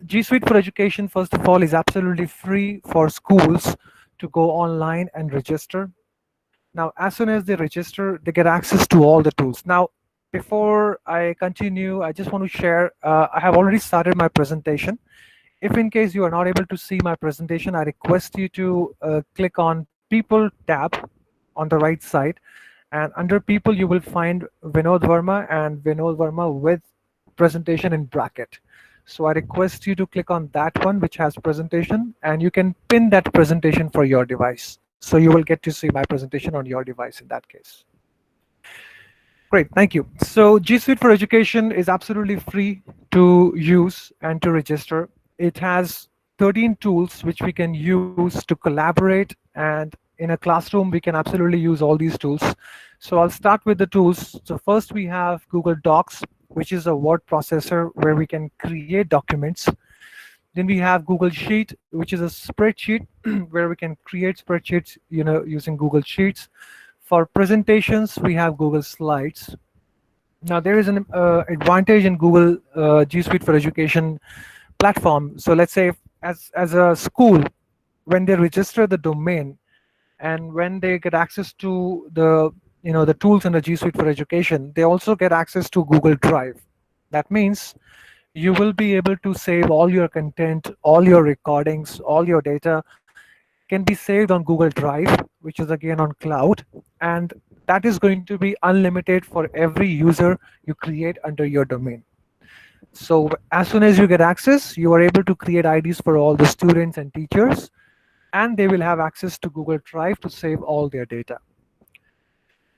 G Suite for Education, first of all, is absolutely free for schools to go online and register. Now, as soon as they register, they get access to all the tools. Now, before I continue, I just want to share, I have already started my presentation. If in case you are not able to see my presentation, I request you to click on People tab on the right side. And under People, you will find Vinod Verma and Vinod Verma with presentation in bracket. So I request you to click on that one, which has presentation, and you can pin that presentation for your device. So you will get to see my presentation on your device in that case. Great, thank you. So G Suite for Education is absolutely free to use and to register. It has 13 tools which we can use to collaborate, and in a classroom we can absolutely use all these tools. So I'll start with the tools. So first we have Google Docs, which is a word processor where we can create documents. Then we have Google Sheet, which is a spreadsheet where we can create spreadsheets, using Google Sheets. For presentations, we have Google Slides. Now there is an advantage in Google G Suite for Education platform. So let's say as a school, when they register the domain and when they get access to the tools in the G Suite for Education, they also get access to Google Drive. That means you will be able to save all your content, all your recordings, all your data can be saved on Google Drive, which is again on cloud, and that is going to be unlimited for every user you create under your domain. So as soon as you get access, you are able to create IDs for all the students and teachers, and they will have access to Google Drive to save all their data.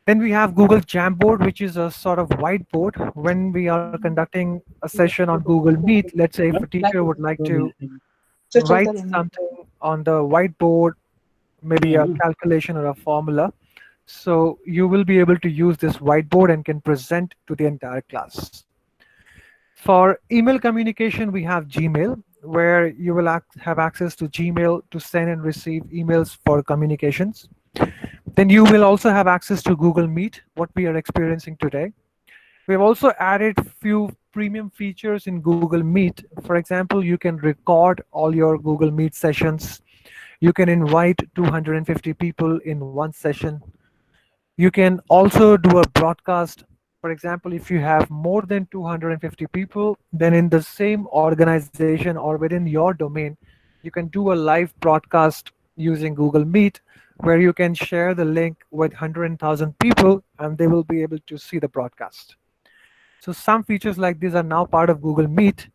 Then we have Google Jamboard, which is a sort of whiteboard. When we are conducting a session on Google Meet, let's say if a teacher would like to जो write चलता रहना something on the whiteboard, maybe a hmm calculation or a formula, so you will be able to use this whiteboard and can present to the entire class. For email communication, we have Gmail, where you will have access to Gmail to send and receive emails for communications. Then you will also have access to Google Meet, what we are experiencing today. We have also added few premium features in Google Meet. For example, you can record all your Google Meet sessions. You can invite 250 people in one session. You can also do a broadcast. For example, if you have more than 250 people, then in the same organization or within your domain, you can do a live broadcast using Google Meet where you can share the link with 100,000 people and they will be able to see the broadcast. So some features like these are now part of Google Meet.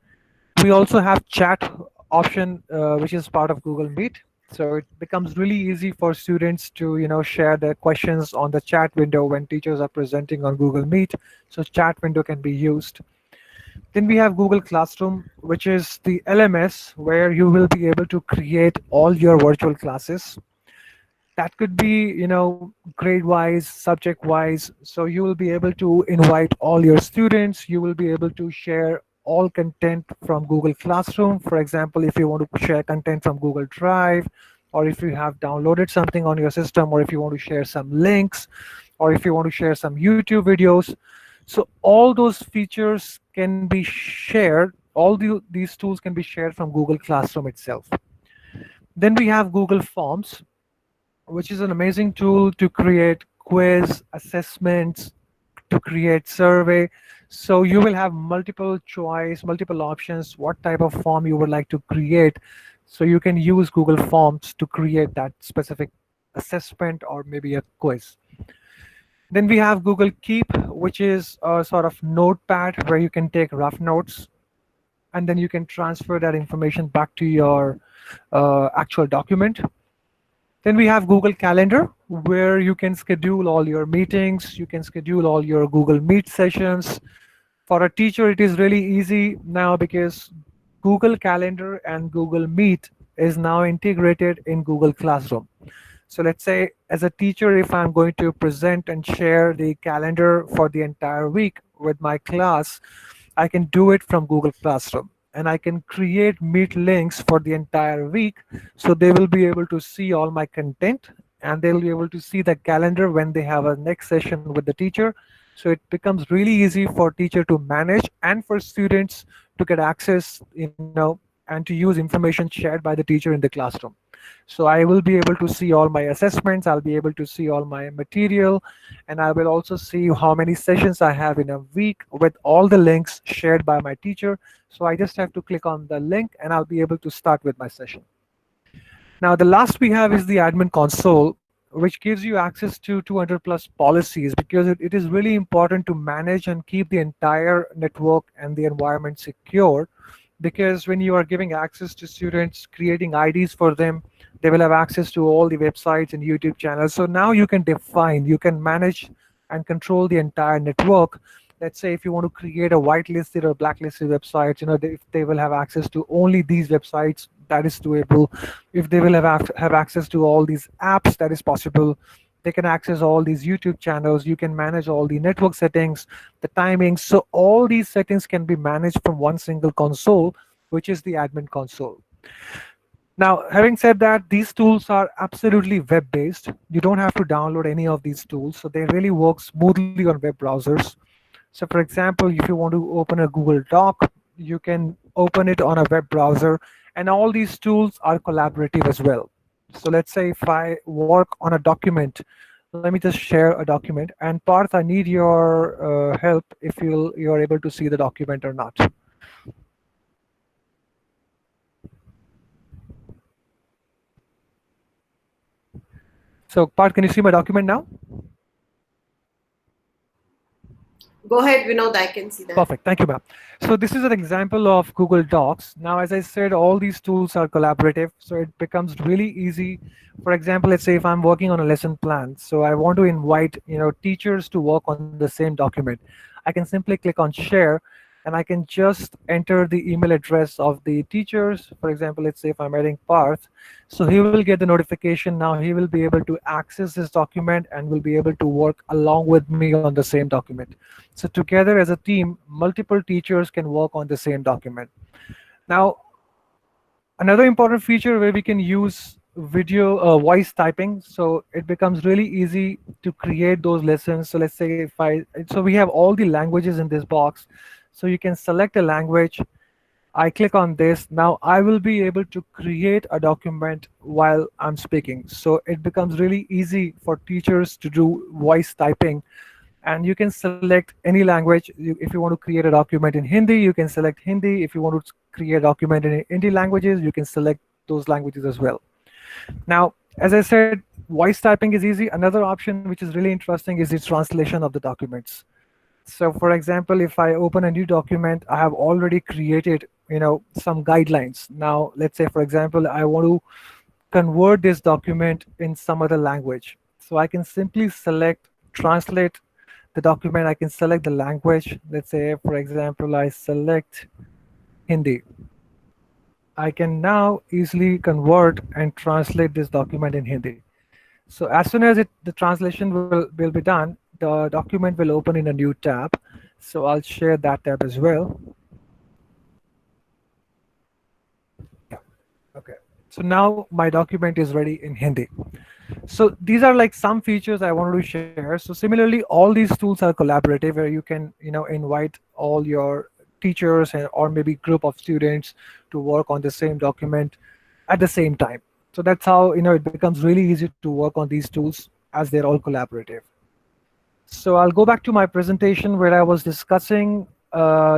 We also have chat option, which is part of Google Meet. So it becomes really easy for students to share their questions on the chat window when teachers are presenting on Google Meet. So chat window can be used. Then we have Google Classroom, which is the LMS where you will be able to create all your virtual classes. That could be grade wise, subject wise. So you will be able to invite all your students. You will be able to share all content from Google Classroom. For example, if you want to share content from Google Drive, or if you have downloaded something on your system, or if you want to share some links, or if you want to share some YouTube videos. So all those features can be shared, these tools can be shared from Google Classroom itself. Then we have Google Forms, which is an amazing tool to create quiz assessments, to create survey. So you will have multiple choice, multiple options, what type of form you would like to create. So you can use Google Forms to create that specific assessment or maybe a quiz. Then we have Google Keep, which is a sort of notepad where you can take rough notes and then you can transfer that information back to your actual document. Then we have Google Calendar, where you can schedule all your meetings, you can schedule all your Google Meet sessions. For a teacher, it is really easy now because Google Calendar and Google Meet is now integrated in Google Classroom. So let's say as a teacher, if I'm going to present and share the calendar for the entire week with my class, I can do it from Google Classroom and I can create meet links for the entire week. So they will be able to see all my content and they'll be able to see the calendar when they have a next session with the teacher. So it becomes really easy for teacher to manage and for students to get access, and to use information shared by the teacher in the classroom. So I will be able to see all my assessments, I'll be able to see all my material, and I will also see how many sessions I have in a week with all the links shared by my teacher. So I just have to click on the link and I'll be able to start with my session. Now, the last we have is the admin console, which gives you access to 200 plus policies, because it is really important to manage and keep the entire network and the environment secure. Because when you are giving access to students, creating IDs for them, they will have access to all the websites and YouTube channels. So now you can define, you can manage and control the entire network. Let's say if you want to create a whitelisted or blacklisted websites, if they will have access to only these websites, that is doable. If they will have access to all these apps, that is possible. They can access all these YouTube channels. You can manage all the network settings, the timings. So all these settings can be managed from one single console, which is the admin console. Now, having said that, these tools are absolutely web-based. You don't have to download any of these tools, so they really work smoothly on web browsers. So for example, if you want to open a Google Doc, you can open it on a web browser, and all these tools are collaborative as well. So let's say if I work on a document, let me just share a document. And Parth, I need your help if you're able to see the document or not. So Parth, can you see my document now? Go ahead, Vinod, I can see that. Perfect. Thank you, ma'am. So this is an example of Google Docs. Now, as I said, all these tools are collaborative, so it becomes really easy. For example, let's say if I'm working on a lesson plan, so I want to invite teachers to work on the same document. I can simply click on share, and I can just enter the email address of the teachers. For example, let's say if I'm adding Parth, so he will get the notification. Now he will be able to access this document and will be able to work along with me on the same document. So together as a team, multiple teachers can work on the same document. Now, another important feature where we can use video voice typing, so it becomes really easy to create those lessons. So let's say so we have all the languages in this box. So you can select a language. I click on this. Now I will be able to create a document while I'm speaking. So it becomes really easy for teachers to do voice typing, and you can select any language. If you want to create a document in Hindi, you can select Hindi. If you want to create a document in Indian languages, you can select those languages as well. Now, as I said, voice typing is easy. Another option which is really interesting is the translation of the documents. So for example, if I open a new document, I have already created some guidelines. Now let's say, for example, I want to convert this document in some other language. So I can simply select translate the document. I can select the language. Let's say, for example, I select Hindi. I can now easily convert and translate this document in Hindi. So as soon as the translation will be done, the document will open in a new tab. So I'll share that tab as well. Yeah. Okay. So now my document is ready in Hindi. So these are like some features I wanted to share. So similarly, all these tools are collaborative, where you can invite all your teachers or maybe group of students to work on the same document at the same time. So that's how it becomes really easy to work on these tools, as they're all collaborative. So I'll go back to my presentation where I was discussing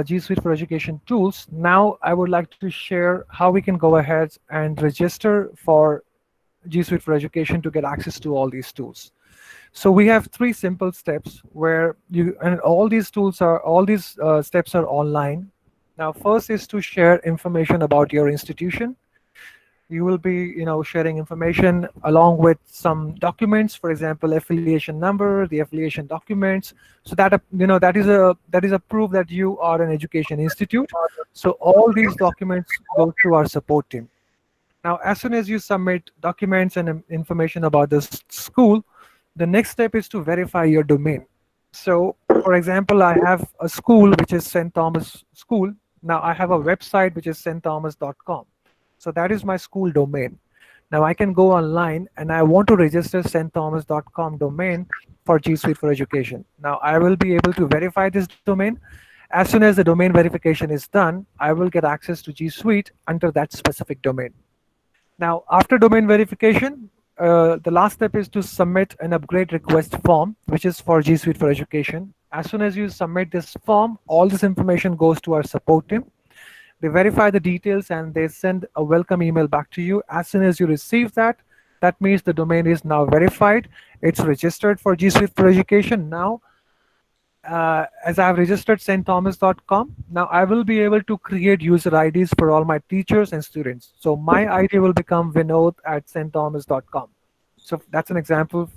G Suite for Education tools. Now I would like to share how we can go ahead and register for G Suite for Education to get access to all these tools. So we have three simple steps where and all these steps are online. Now, first is to share information about your institution. You will be sharing information along with some documents, for example, affiliation number, the affiliation documents. So that that is a proof that you are an education institute. So all these documents go to our support team. Now, as soon as you submit documents and information about the school, the next step is to verify your domain. So for example, I have a school which is St. Thomas School. Now I have a website which is stthomas.com. So that is my school domain. Now I can go online and I want to register stthomas.com domain for G Suite for Education. Now I will be able to verify this domain, as soon as the domain verification is done, I will get access to G Suite under that specific domain. Now, after domain verification, the last step is to submit an upgrade request form, which is for G Suite for Education. As soon as you submit this form, all this information goes to our support team. They verify the details and they send a welcome email back to you. As soon as you receive that, that means the domain is now verified. It's registered for G Suite for Education. Now, as I have registered stthomas.com, now I will be able to create user IDs for all my teachers and students. So my ID will become Vinod at stthomas.com. So that's an example.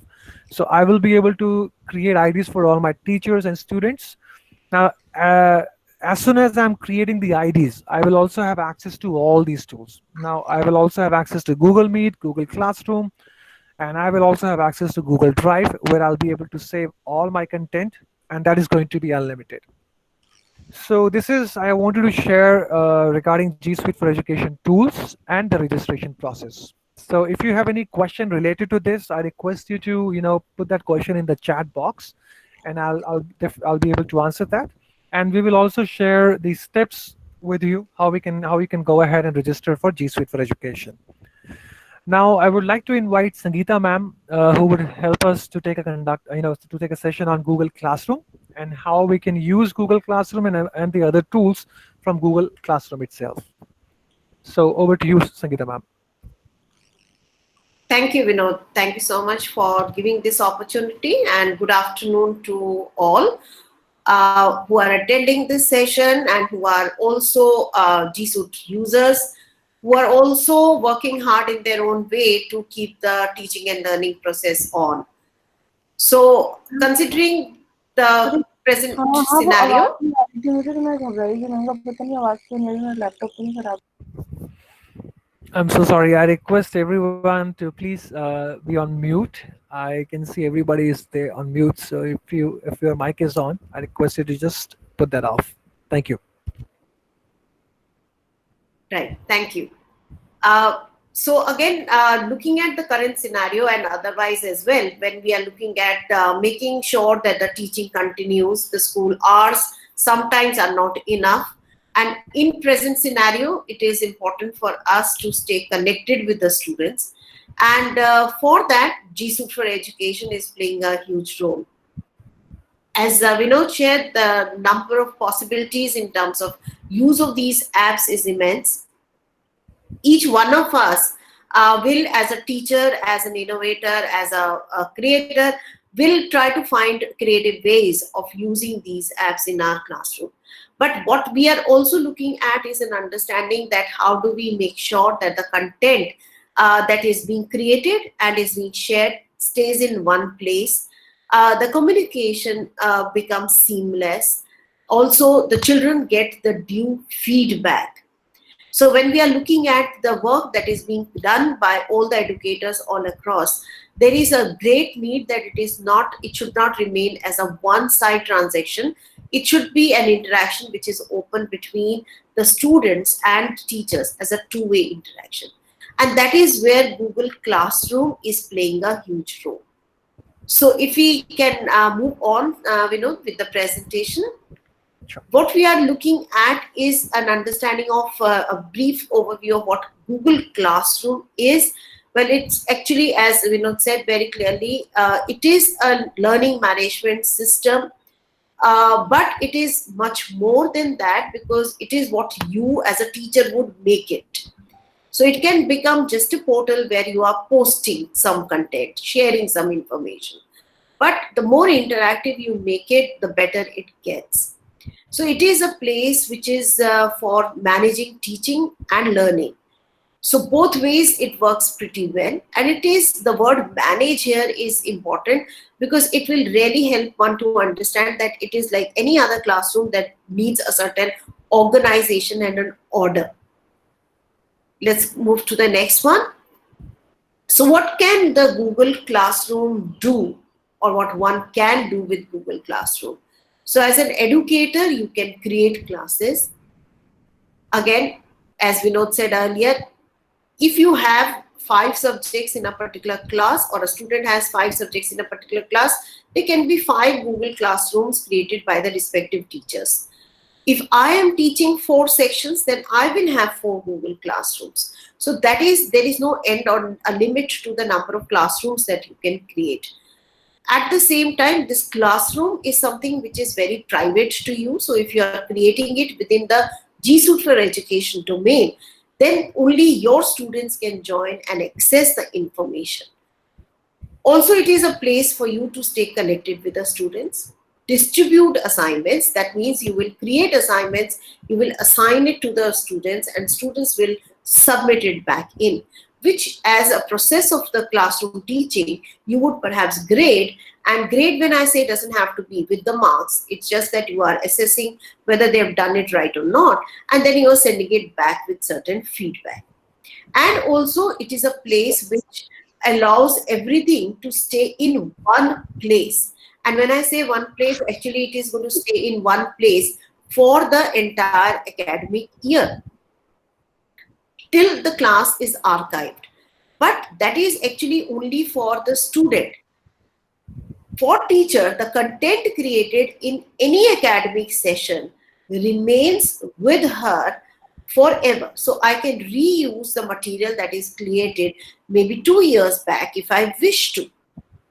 So I will be able to create IDs for all my teachers and students. Now, as soon as I'm creating the IDs, I will also have access to all these tools. Now, I will also have access to Google Meet, Google Classroom, and I will also have access to Google Drive, where I'll be able to save all my content, and that is going to be unlimited. So this is I wanted to share regarding G Suite for Education tools and the registration process. So if you have any question related to this, I request you to put that question in the chat box, and I'll be able to answer that. And we will also share the steps with you how we can go ahead and register for G Suite for Education. Now, I would like to invite Sangeeta ma'am, who would help us to take a session on Google Classroom and how we can use Google Classroom and the other tools from Google Classroom itself. So over to you, Sangeeta ma'am. Thank you, Vinod. Thank you so much for giving this opportunity, and good afternoon to all who are attending this session and who are also G Suite users, who are also working hard in their own way to keep the teaching and learning process on. So, considering the present scenario, I'm so sorry. I request everyone to please be on mute. I can see everybody is there on mute. So if your mic is on, I request you to just put that off. Thank you. right, thank you. So again, looking at the current scenario and otherwise as well, when we are looking at making sure that the teaching continues, the school hours sometimes are not enough. And in present scenario, it is important for us to stay connected with the students. And for that, G Suite for Education is playing a huge role. As Vinod shared, the number of possibilities in terms of use of these apps is immense. Each one of us will, as a teacher, as an innovator, as a creator, will try to find creative ways of using these apps in our classroom. But what we are also looking at is an understanding that how do we make sure that the content that is being created and is being shared stays in one place. The communication becomes seamless. Also, the children get the due feedback. So when we are looking at the work that is being done by all the educators all across, there is a great need that it should not remain as a one-side transaction. It should be an interaction which is open between the students and teachers as a two-way interaction. And that is where Google Classroom is playing a huge role. So if we can move on, with the presentation. What we are looking at is an understanding of a brief overview of what Google Classroom is. Well, it's actually, as Vinod said very clearly, it is a learning management system, but it is much more than that because it is what you as a teacher would make it. So it can become just a portal where you are posting some content, sharing some information. But the more interactive you make it, the better it gets. So it is a place which is for managing teaching and learning. So both ways it works pretty well. And it is, the word manage here is important because it will really help one to understand that it is like any other classroom that needs a certain organization and an order. Let's move to the next one. So what can the Google Classroom do, or what one can do with Google Classroom? So as an educator, you can create classes. Again, as Vinod said earlier, if you have 5 subjects in a particular class, or a student has 5 subjects in a particular class, there can be 5 Google Classrooms created by the respective teachers. If I am teaching 4 sections, then I will have 4 Google Classrooms. So that is, there is no end or a limit to the number of classrooms that you can create. At the same time, this classroom is something which is very private to you. So if you are creating it within the G Suite for Education domain, then only your students can join and access the information. Also, it is a place for you to stay connected with the students, distribute assignments. That means you will create assignments, you will assign it to the students, and students will submit it back in, which as a process of the classroom teaching, you would perhaps grade. And grade, when I say, doesn't have to be with the marks. It's just that you are assessing whether they have done it right or not, and then you are sending it back with certain feedback. And also, it is a place which allows everything to stay in one place. And when I say one place, actually it is going to stay in one place for the entire academic year till the class is archived. But that is actually only for the student. For teacher, the content created in any academic session remains with her forever. So I can reuse the material that is created maybe 2 years back if I wish to.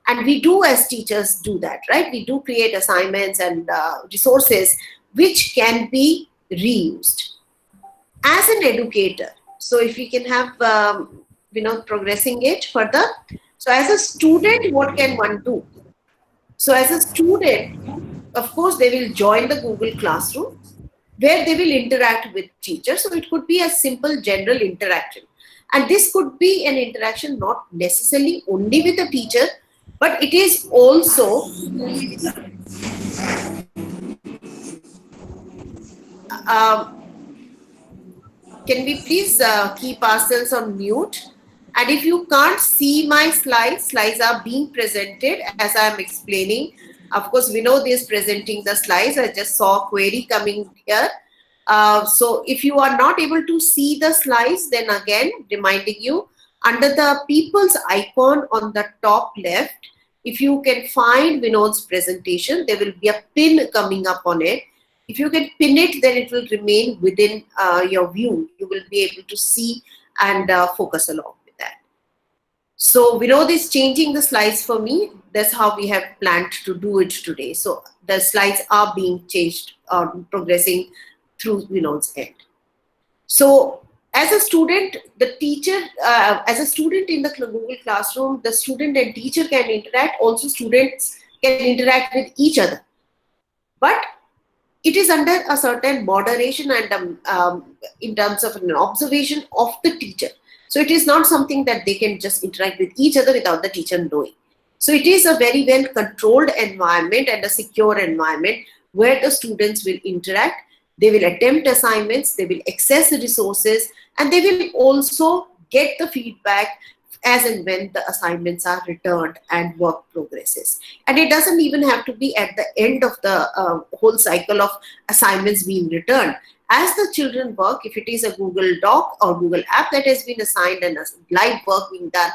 And we do, as teachers, do that, right? We do create assignments and resources which can be reused. As an educator, so if we can have, progressing it further. So as a student, what can one do? So as a student, of course, they will join the Google Classroom where they will interact with teachers. So it could be a simple general interaction. And this could be an interaction not necessarily only with the teacher, but it is also can we please keep ourselves on mute? And if you can't see my slides are being presented as I am explaining. Of course, Vinod is presenting the slides. I just saw a query coming here. So if you are not able to see the slides, then again, reminding you, under the people's icon on the top left, if you can find Vinod's presentation, there will be a pin coming up on it. If you can pin it, then it will remain within your view. You will be able to see and focus along with that. So Vinod is changing the slides for me. That's how we have planned to do it today. So the slides are being changed, progressing through Vinod's end. So as a student, the teacher, as a student in the Google Classroom, the student and teacher can interact. Also, students can interact with each other. But it is under a certain moderation and in terms of an observation of the teacher. So it is not something that they can just interact with each other without the teacher knowing. So it is a very well controlled environment and a secure environment where the students will interact. They will attempt assignments, they will access the resources, and they will also get the feedback as and when the assignments are returned and work progresses. And it doesn't even have to be at the end of the whole cycle of assignments being returned. As the children work, if it is a Google Doc or Google app that has been assigned and a live work being done,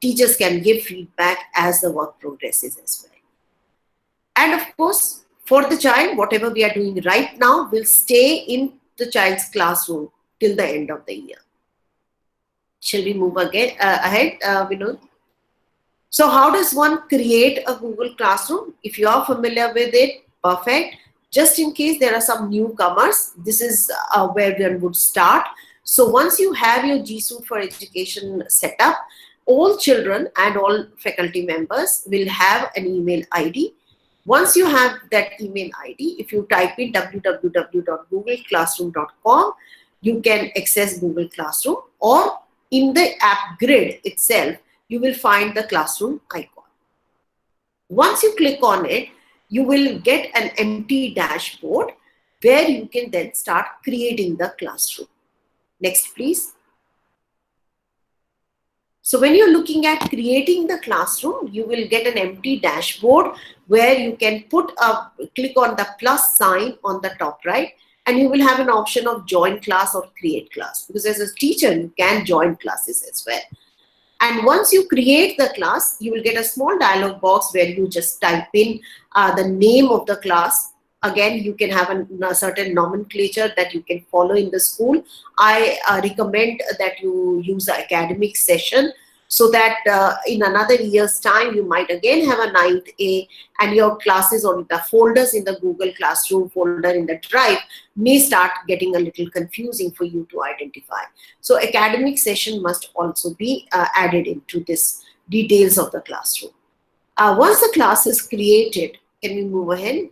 teachers can give feedback as the work progresses as well. And of course, for the child, whatever we are doing right now will stay in the child's classroom till the end of the year. Shall we move again ahead, Vinod? So how does one create a Google Classroom? If you are familiar with it, perfect. Just in case there are some newcomers, this is where one would start. So once you have your G Suite for Education set up, all children and all faculty members will have an email ID. Once you have that email ID, if you type in www.googleclassroom.com, you can access Google Classroom, or in the app grid itself, you will find the classroom icon. Once you click on it, you will get an empty dashboard where you can then start creating the classroom. Next, please. So when you're looking at creating the classroom, you will get an empty dashboard where you can click on the plus sign on the top right, and you will have an option of join class or create class, because as a teacher, you can join classes as well. And once you create the class, you will get a small dialog box where you just type in the name of the class Again, you can have a certain nomenclature that you can follow in the school. I recommend that you use an academic session, so that in another year's time you might again have a ninth A, and your classes or the folders in the Google Classroom folder in the drive may start getting a little confusing for you to identify. So academic session must also be added into this details of the classroom. Once the class is created, can we move ahead?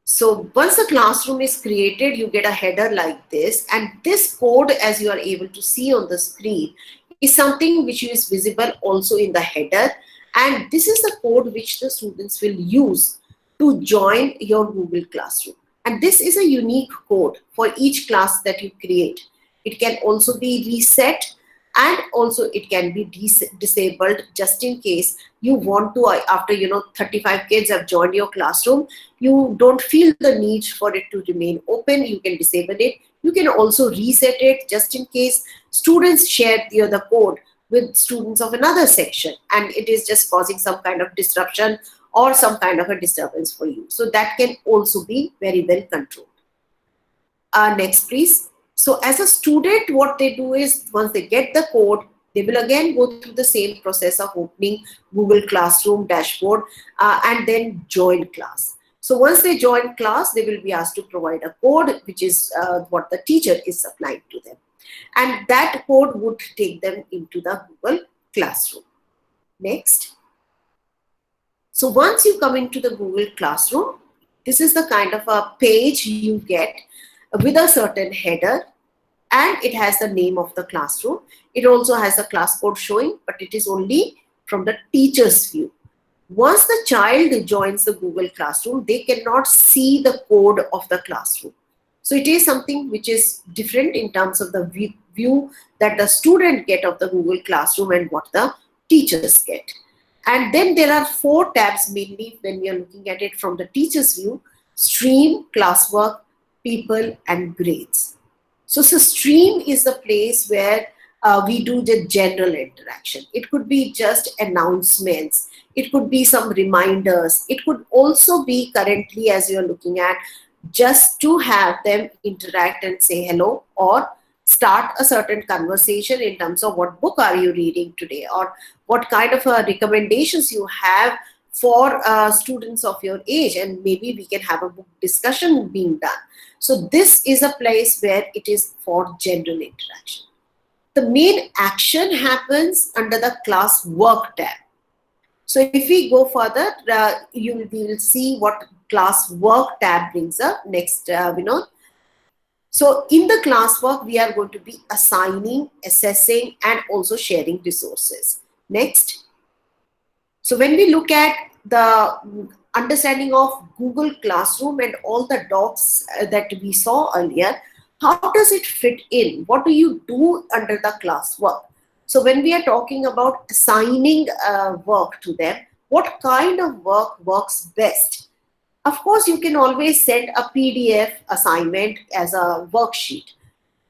So once the classroom is created, you get a header like this, and this code, as you are able to see on the screen, is something which is visible also in the header, and this is the code which the students will use to join your Google Classroom. And this is a unique code for each class that you create. It can also be reset, and also it can be disabled, just in case you want to, after 35 kids have joined your classroom, you don't feel the need for it to remain open, you can disable it. You can also reset it, just in case students share the code with students of another section and it is just causing some kind of disruption or some kind of a disturbance for you. So that can also be very well controlled. Next, please. So as a student, what they do is, once they get the code, they will again go through the same process of opening Google Classroom dashboard and then join class. So once they join class, they will be asked to provide a code, which is what the teacher is supplying to them. And that code would take them into the Google Classroom. Next. So once you come into the Google Classroom, this is the kind of a page you get with a certain header, and it has the name of the classroom. It also has a class code showing, but it is only from the teacher's view. Once the child joins the Google Classroom, they cannot see the code of the classroom. So it is something which is different in terms of the view that the student get of the Google Classroom and what the teachers get. And then there are 4 tabs mainly when we are looking at it from the teacher's view: stream, classwork, people, and grades. So stream is the place where we do the general interaction. It could be just announcements. It could be some reminders. It could also be, currently as you're looking at, just to have them interact and say hello, or start a certain conversation in terms of what book are you reading today, or what kind of recommendations you have for students of your age, and maybe we can have a book discussion being done. So this is a place where it is for general interaction. The main action happens under the class work tab. So if we go further, you will see what class work tab brings up. Next, Vinod. So in the classwork, we are going to be assigning, assessing, and also sharing resources. Next. So when we look at the understanding of Google Classroom and all the docs that we saw earlier, how does it fit in? What do you do under the classwork? So when we are talking about assigning work to them, what kind of work works best? Of course, you can always send a PDF assignment as a worksheet.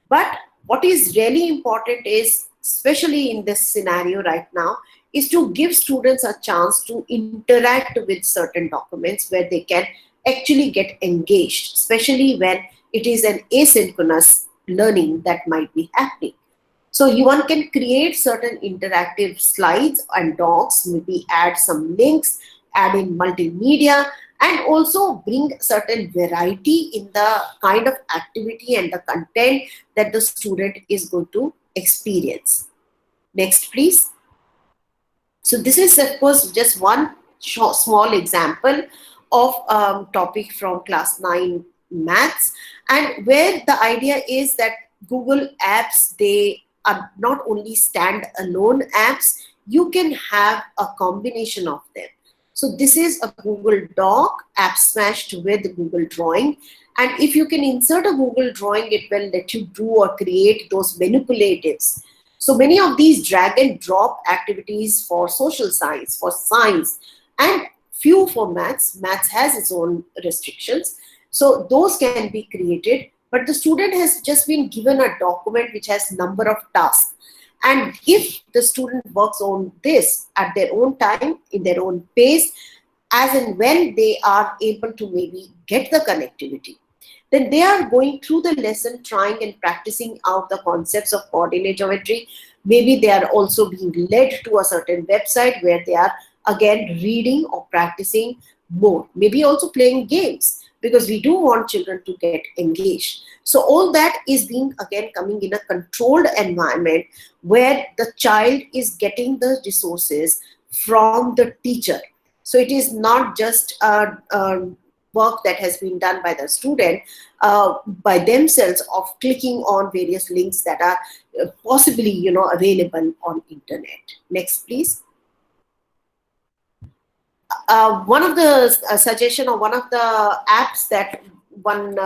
But what is really important is, especially in this scenario right now, is to give students a chance to interact with certain documents where they can actually get engaged, especially when it is an asynchronous learning that might be happening. So one can create certain interactive slides and docs, maybe add some links, add in multimedia, and also bring certain variety in the kind of activity and the content that the student is going to experience. Next, please. So this is, of course, just one small example of topic from class 9 maths, and where the idea is that Google apps, they are not only stand-alone apps, you can have a combination of them. So this is a Google Doc app smashed with Google Drawing. And if you can insert a Google Drawing, it will let you do or create those manipulatives. So many of these drag and drop activities for social science, for science, and few for maths. Maths has its own restrictions. So those can be created, but the student has just been given a document which has number of tasks. And if the student works on this at their own time, in their own pace, as and when they are able to maybe get the connectivity, then they are going through the lesson trying and practicing out the concepts of coordinate geometry. Maybe they are also being led to a certain website where they are again reading or practicing more, maybe also playing games, because we do want children to get engaged. So all that is being again coming in a controlled environment where the child is getting the resources from the teacher. So it is not just a work that has been done by the student by themselves of clicking on various links that are possibly available on internet. Next, please. One of the suggestion, or one of the apps that one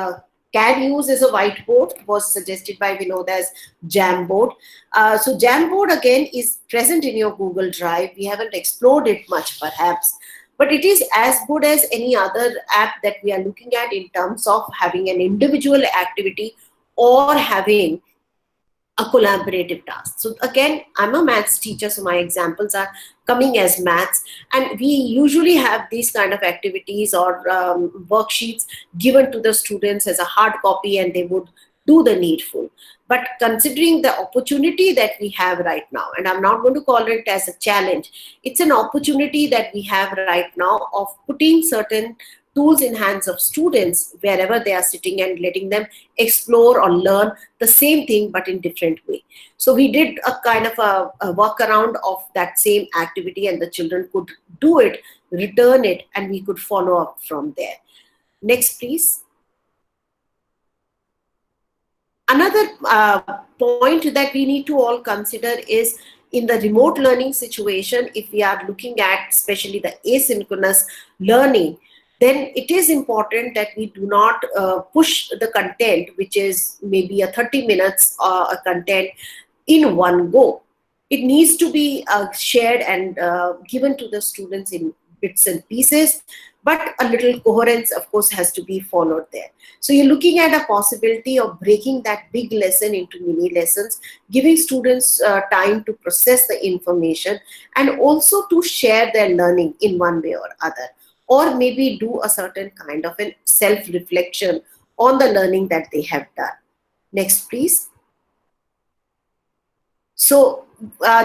can use as a whiteboard was suggested by Vinod as Jamboard. So Jamboard again is present in your Google Drive. We haven't explored it much perhaps, but it is as good as any other app that we are looking at in terms of having an individual activity or having a collaborative task. So again, I'm a maths teacher, so my examples are coming as maths, and we usually have these kind of activities or worksheets given to the students as a hard copy, and they would do the needful. But considering the opportunity that we have right now, and I'm not going to call it as a challenge, it's an opportunity that we have right now of putting certain tools in hands of students wherever they are sitting and letting them explore or learn the same thing but in different way. So we did a kind of a workaround of that same activity, and the children could do it, return it, and we could follow up from there. Next, please. Another point that we need to all consider is in the remote learning situation, if we are looking at especially the asynchronous learning, then it is important that we do not push the content, which is maybe a 30 minutes a content in one go. It needs to be shared and given to the students in bits and pieces, but a little coherence, of course, has to be followed there. So you're looking at a possibility of breaking that big lesson into mini lessons, giving students time to process the information and also to share their learning in one way or other, or maybe do a certain kind of a self-reflection on the learning that they have done. Next, please. So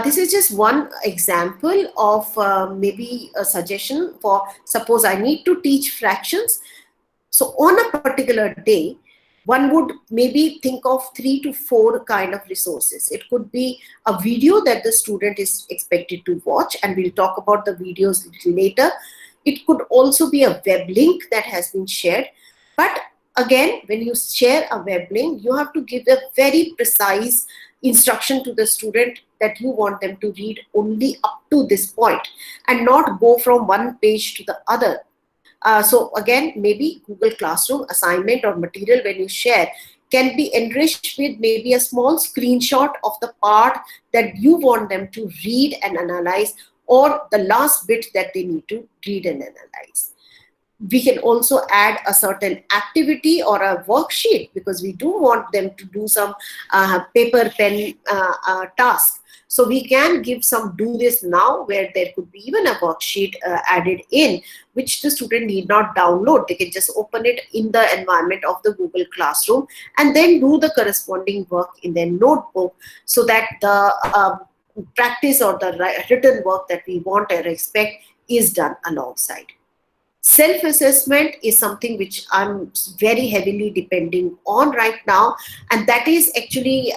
this is just one example of maybe a suggestion for, suppose I need to teach fractions. So on a particular day, one would maybe think of 3 to 4 kind of resources. It could be a video that the student is expected to watch, and we'll talk about the videos a little later. It could also be a web link that has been shared. But again, when you share a web link, you have to give a very precise instruction to the student that you want them to read only up to this point and not go from one page to the other. So again, maybe Google Classroom assignment or material when you share can be enriched with maybe a small screenshot of the part that you want them to read and analyze, or the last bit that they need to read and analyze. We can also add a certain activity or a worksheet, because we do want them to do some paper pen task. So we can give some do this now, where there could be even a worksheet added in, which the student need not download. They can just open it in the environment of the Google Classroom and then do the corresponding work in their notebook, so that the practice or the written work that we want or expect is done alongside. Self-assessment is something which I'm very heavily depending on right now, and that is actually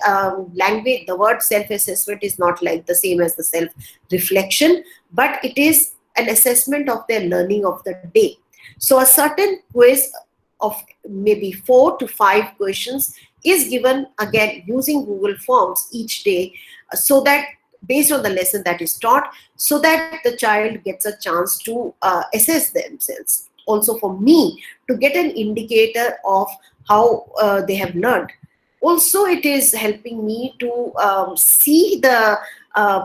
language. The word self-assessment is not like the same as the self-reflection, but it is an assessment of their learning of the day. So a certain quiz of maybe 4 to 5 questions is given, again using Google Forms each day, so that based on the lesson that is taught, so that the child gets a chance to assess themselves. Also for me to get an indicator of how they have learned. Also, it is helping me to see the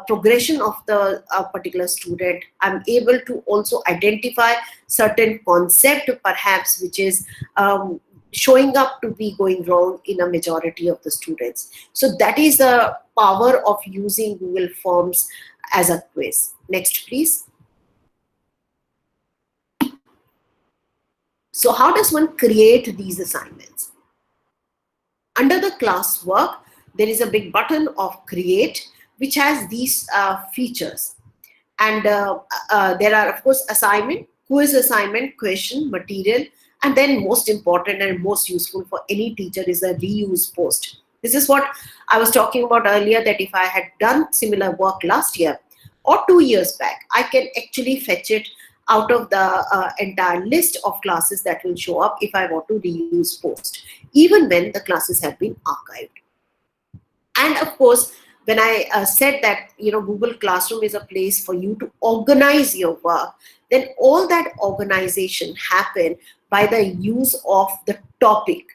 progression of the particular student. I'm able to also identify certain concept perhaps which is showing up to be going wrong in a majority of the students. So that is the power of using Google Forms as a quiz. Next, please. So how does one create these assignments? Under the classwork, there is a big button of create, which has these features. And there are, of course, assignment, quiz assignment, question, material, and then most important and most useful for any teacher is a reuse post. This is what I was talking about earlier, that if I had done similar work last year or 2 years back, I can actually fetch it out of the entire list of classes that will show up if I want to reuse post, even when the classes have been archived. And of course, when I said that Google Classroom is a place for you to organize your work, then all that organization happen by the use of the topic.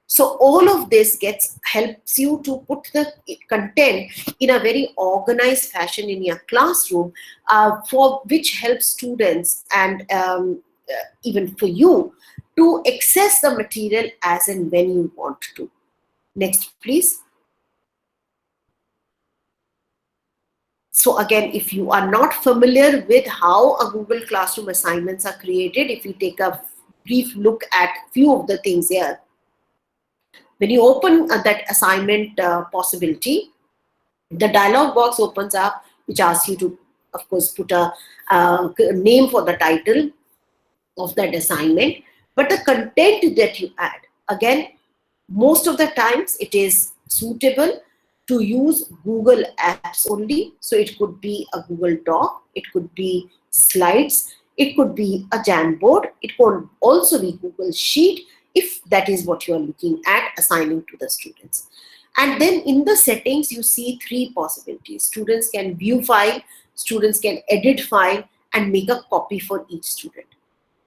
So all of this helps you to put the content in a very organized fashion in your classroom, for which helps students and even for you to access the material as and when you want to. Next, please. So again, if you are not familiar with how a Google Classroom assignments are created, if you take a brief look at few of the things here. When you open that assignment possibility, the dialog box opens up, which asks you to, of course, put a name for the title of that assignment. But the content that you add, again, most of the times it is suitable to use Google Apps only. So it could be a Google Doc, it could be slides, it could be a Jamboard, it could also be Google Sheet, if that is what you are looking at assigning to the students. And then in the settings, you see three possibilities. Students can view file, students can edit file, and make a copy for each student.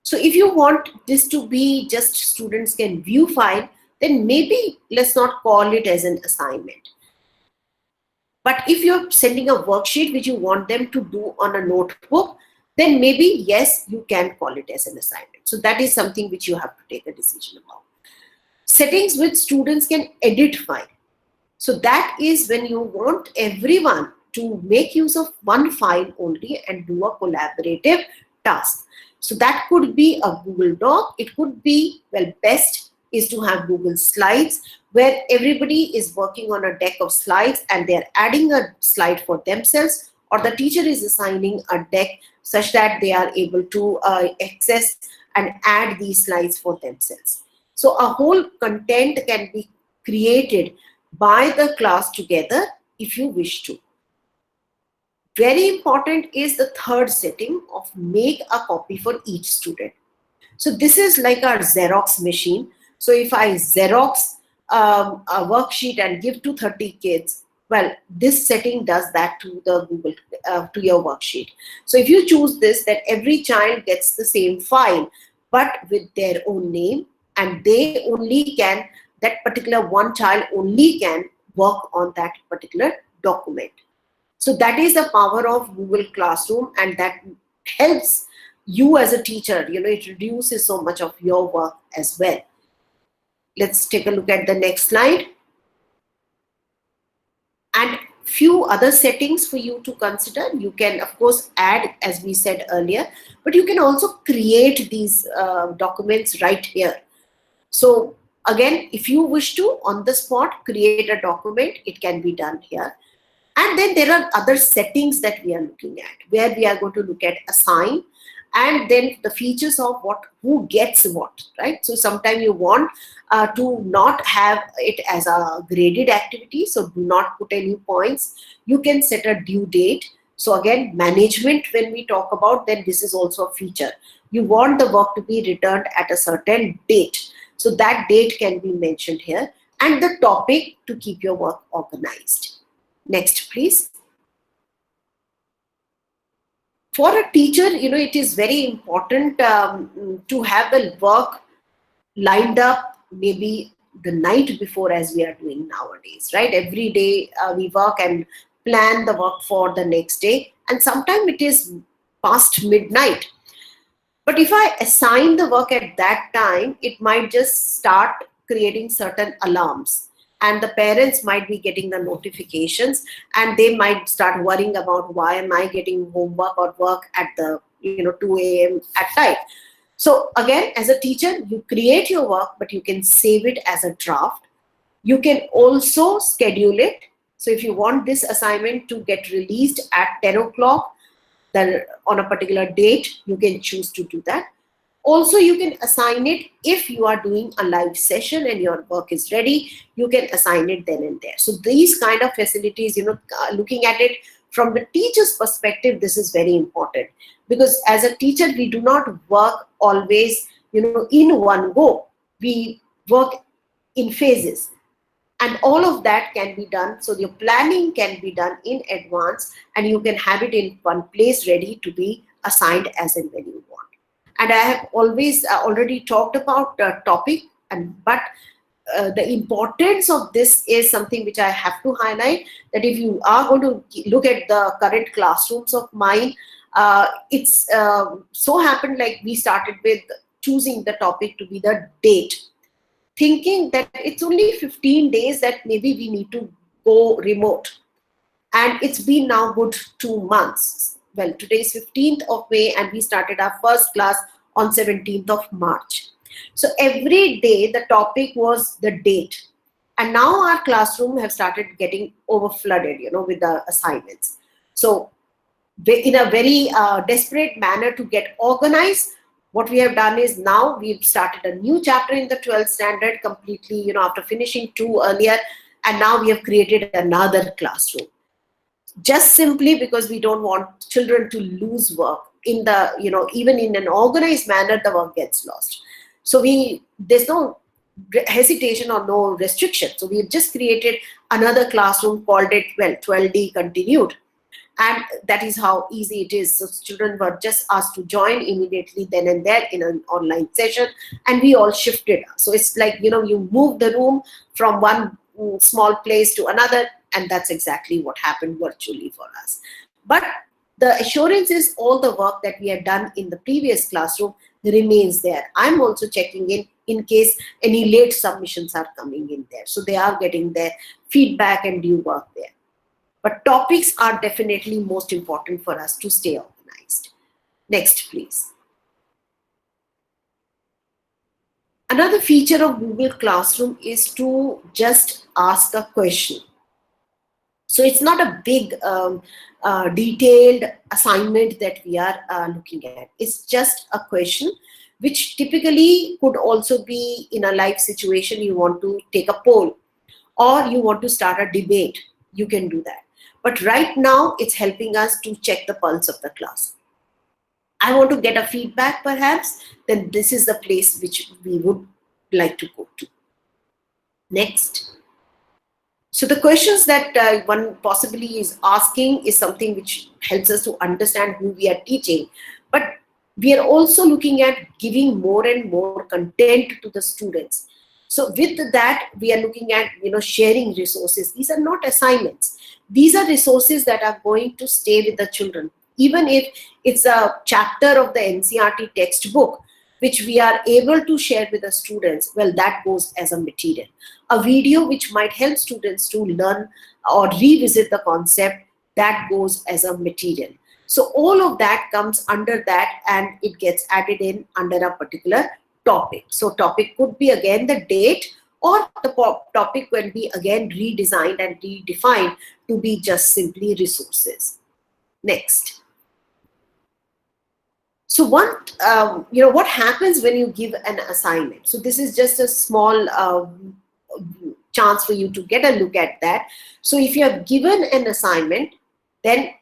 So if you want this to be just students can view file, then maybe let's not call it as an assignment. But if you're sending a worksheet which you want them to do on a notebook, then maybe yes, you can call it as an assignment. So that is something which you have to take a decision about. Settings which students can edit file. So that is when you want everyone to make use of one file only and do a collaborative task. So that could be a Google Doc. It could be, well, best is to have Google Slides, where everybody is working on a deck of slides and they're adding a slide for themselves, or the teacher is assigning a deck such that they are able to access and add these slides for themselves. So a whole content can be created by the class together if you wish to. Very important is the third setting of make a copy for each student. So this is like our Xerox machine. So if I Xerox a worksheet and give to 30 kids, well, this setting does that to the Google, to your worksheet. So if you choose this, that every child gets the same file, but with their own name, and they only can, that particular one child only can work on that particular document. So that is the power of Google Classroom, and that helps you as a teacher. It reduces so much of your work as well. Let's take a look at the next slide. And few other settings for you to consider. You can, of course, add, as we said earlier, but you can also create these documents right here. So again, if you wish to, on the spot, create a document, it can be done here. And then there are other settings that we are looking at, where we are going to look at assign, and then the features of who gets what, right? So sometimes you want to not have it as a graded activity, so do not put any points. You can set a due date. So again, management, when we talk about, then this is also a feature. You want the work to be returned at a certain date. So that date can be mentioned here, and the topic to keep your work organized. Next, please. For a teacher, it is very important to have the work lined up maybe the night before, as we are doing nowadays, right? Every day we work and plan the work for the next day, and sometimes it is past midnight. But if I assign the work at that time, it might just start creating certain alarms, and the parents might be getting the notifications, and they might start worrying about, why am I getting homework or work at the 2 a.m. at night. So again, as a teacher, you create your work, but you can save it as a draft. You can also schedule it. So if you want this assignment to get released at 10 o'clock, then on a particular date, you can choose to do that. Also, you can assign it if you are doing a live session and your work is ready, you can assign it then and there. So these kind of facilities, looking at it from the teacher's perspective, this is very important, because as a teacher, we do not work always, in one go. We work in phases, and all of that can be done. So your planning can be done in advance, and you can have it in one place ready to be assigned as and when you want. And I have always already talked about the topic, and but the importance of this is something which I have to highlight, that if you are going to look at the current classrooms of mine, it's so happened like we started with choosing the topic to be the date, thinking that it's only 15 days that maybe we need to go remote. And it's been now good 2 months. Well, today is 15th of May, and we started our first class on 17th of March. So every day the topic was the date. And now our classroom have started getting over flooded, with the assignments. So in a very desperate manner to get organized, what we have done is now we've started a new chapter in the 12th standard completely, after finishing two earlier, and now we have created another classroom, just simply because we don't want children to lose work in the, even in an organized manner, the work gets lost. So there's no hesitation or no restriction. So we've just created another classroom, called it, well, 12D continued. And that is how easy it is. So children were just asked to join immediately then and there in an online session, and we all shifted. So it's like, you move the room from one small place to another, and that's exactly what happened virtually for us. But the assurance is all the work that we had done in the previous classroom remains there. I'm also checking in case any late submissions are coming in there. So they are getting their feedback and due work there. But topics are definitely most important for us to stay organized. Next, please. Another feature of Google Classroom is to just ask a question. So it's not a big, detailed assignment that we are looking at. It's just a question, which typically could also be in a live situation. You want to take a poll, or you want to start a debate. You can do that. But right now, it's helping us to check the pulse of the class. I want to get a feedback, perhaps, then this is the place which we would like to go to. Next. So the questions that one possibly is asking is something which helps us to understand who we are teaching. But we are also looking at giving more and more content to the students. So with that, we are looking at, sharing resources. These are not assignments. These are resources that are going to stay with the children. Even if it's a chapter of the NCERT textbook, which we are able to share with the students, well, that goes as a material. A video which might help students to learn or revisit the concept, that goes as a material. So all of that comes under that, and it gets added in under a particular topic. So topic could be again the date, or the topic will be again redesigned and redefined to be just simply resources. Next. So what happens when you give an assignment? So this is just a small chance for you to get a look at that. So if you have given an assignment, then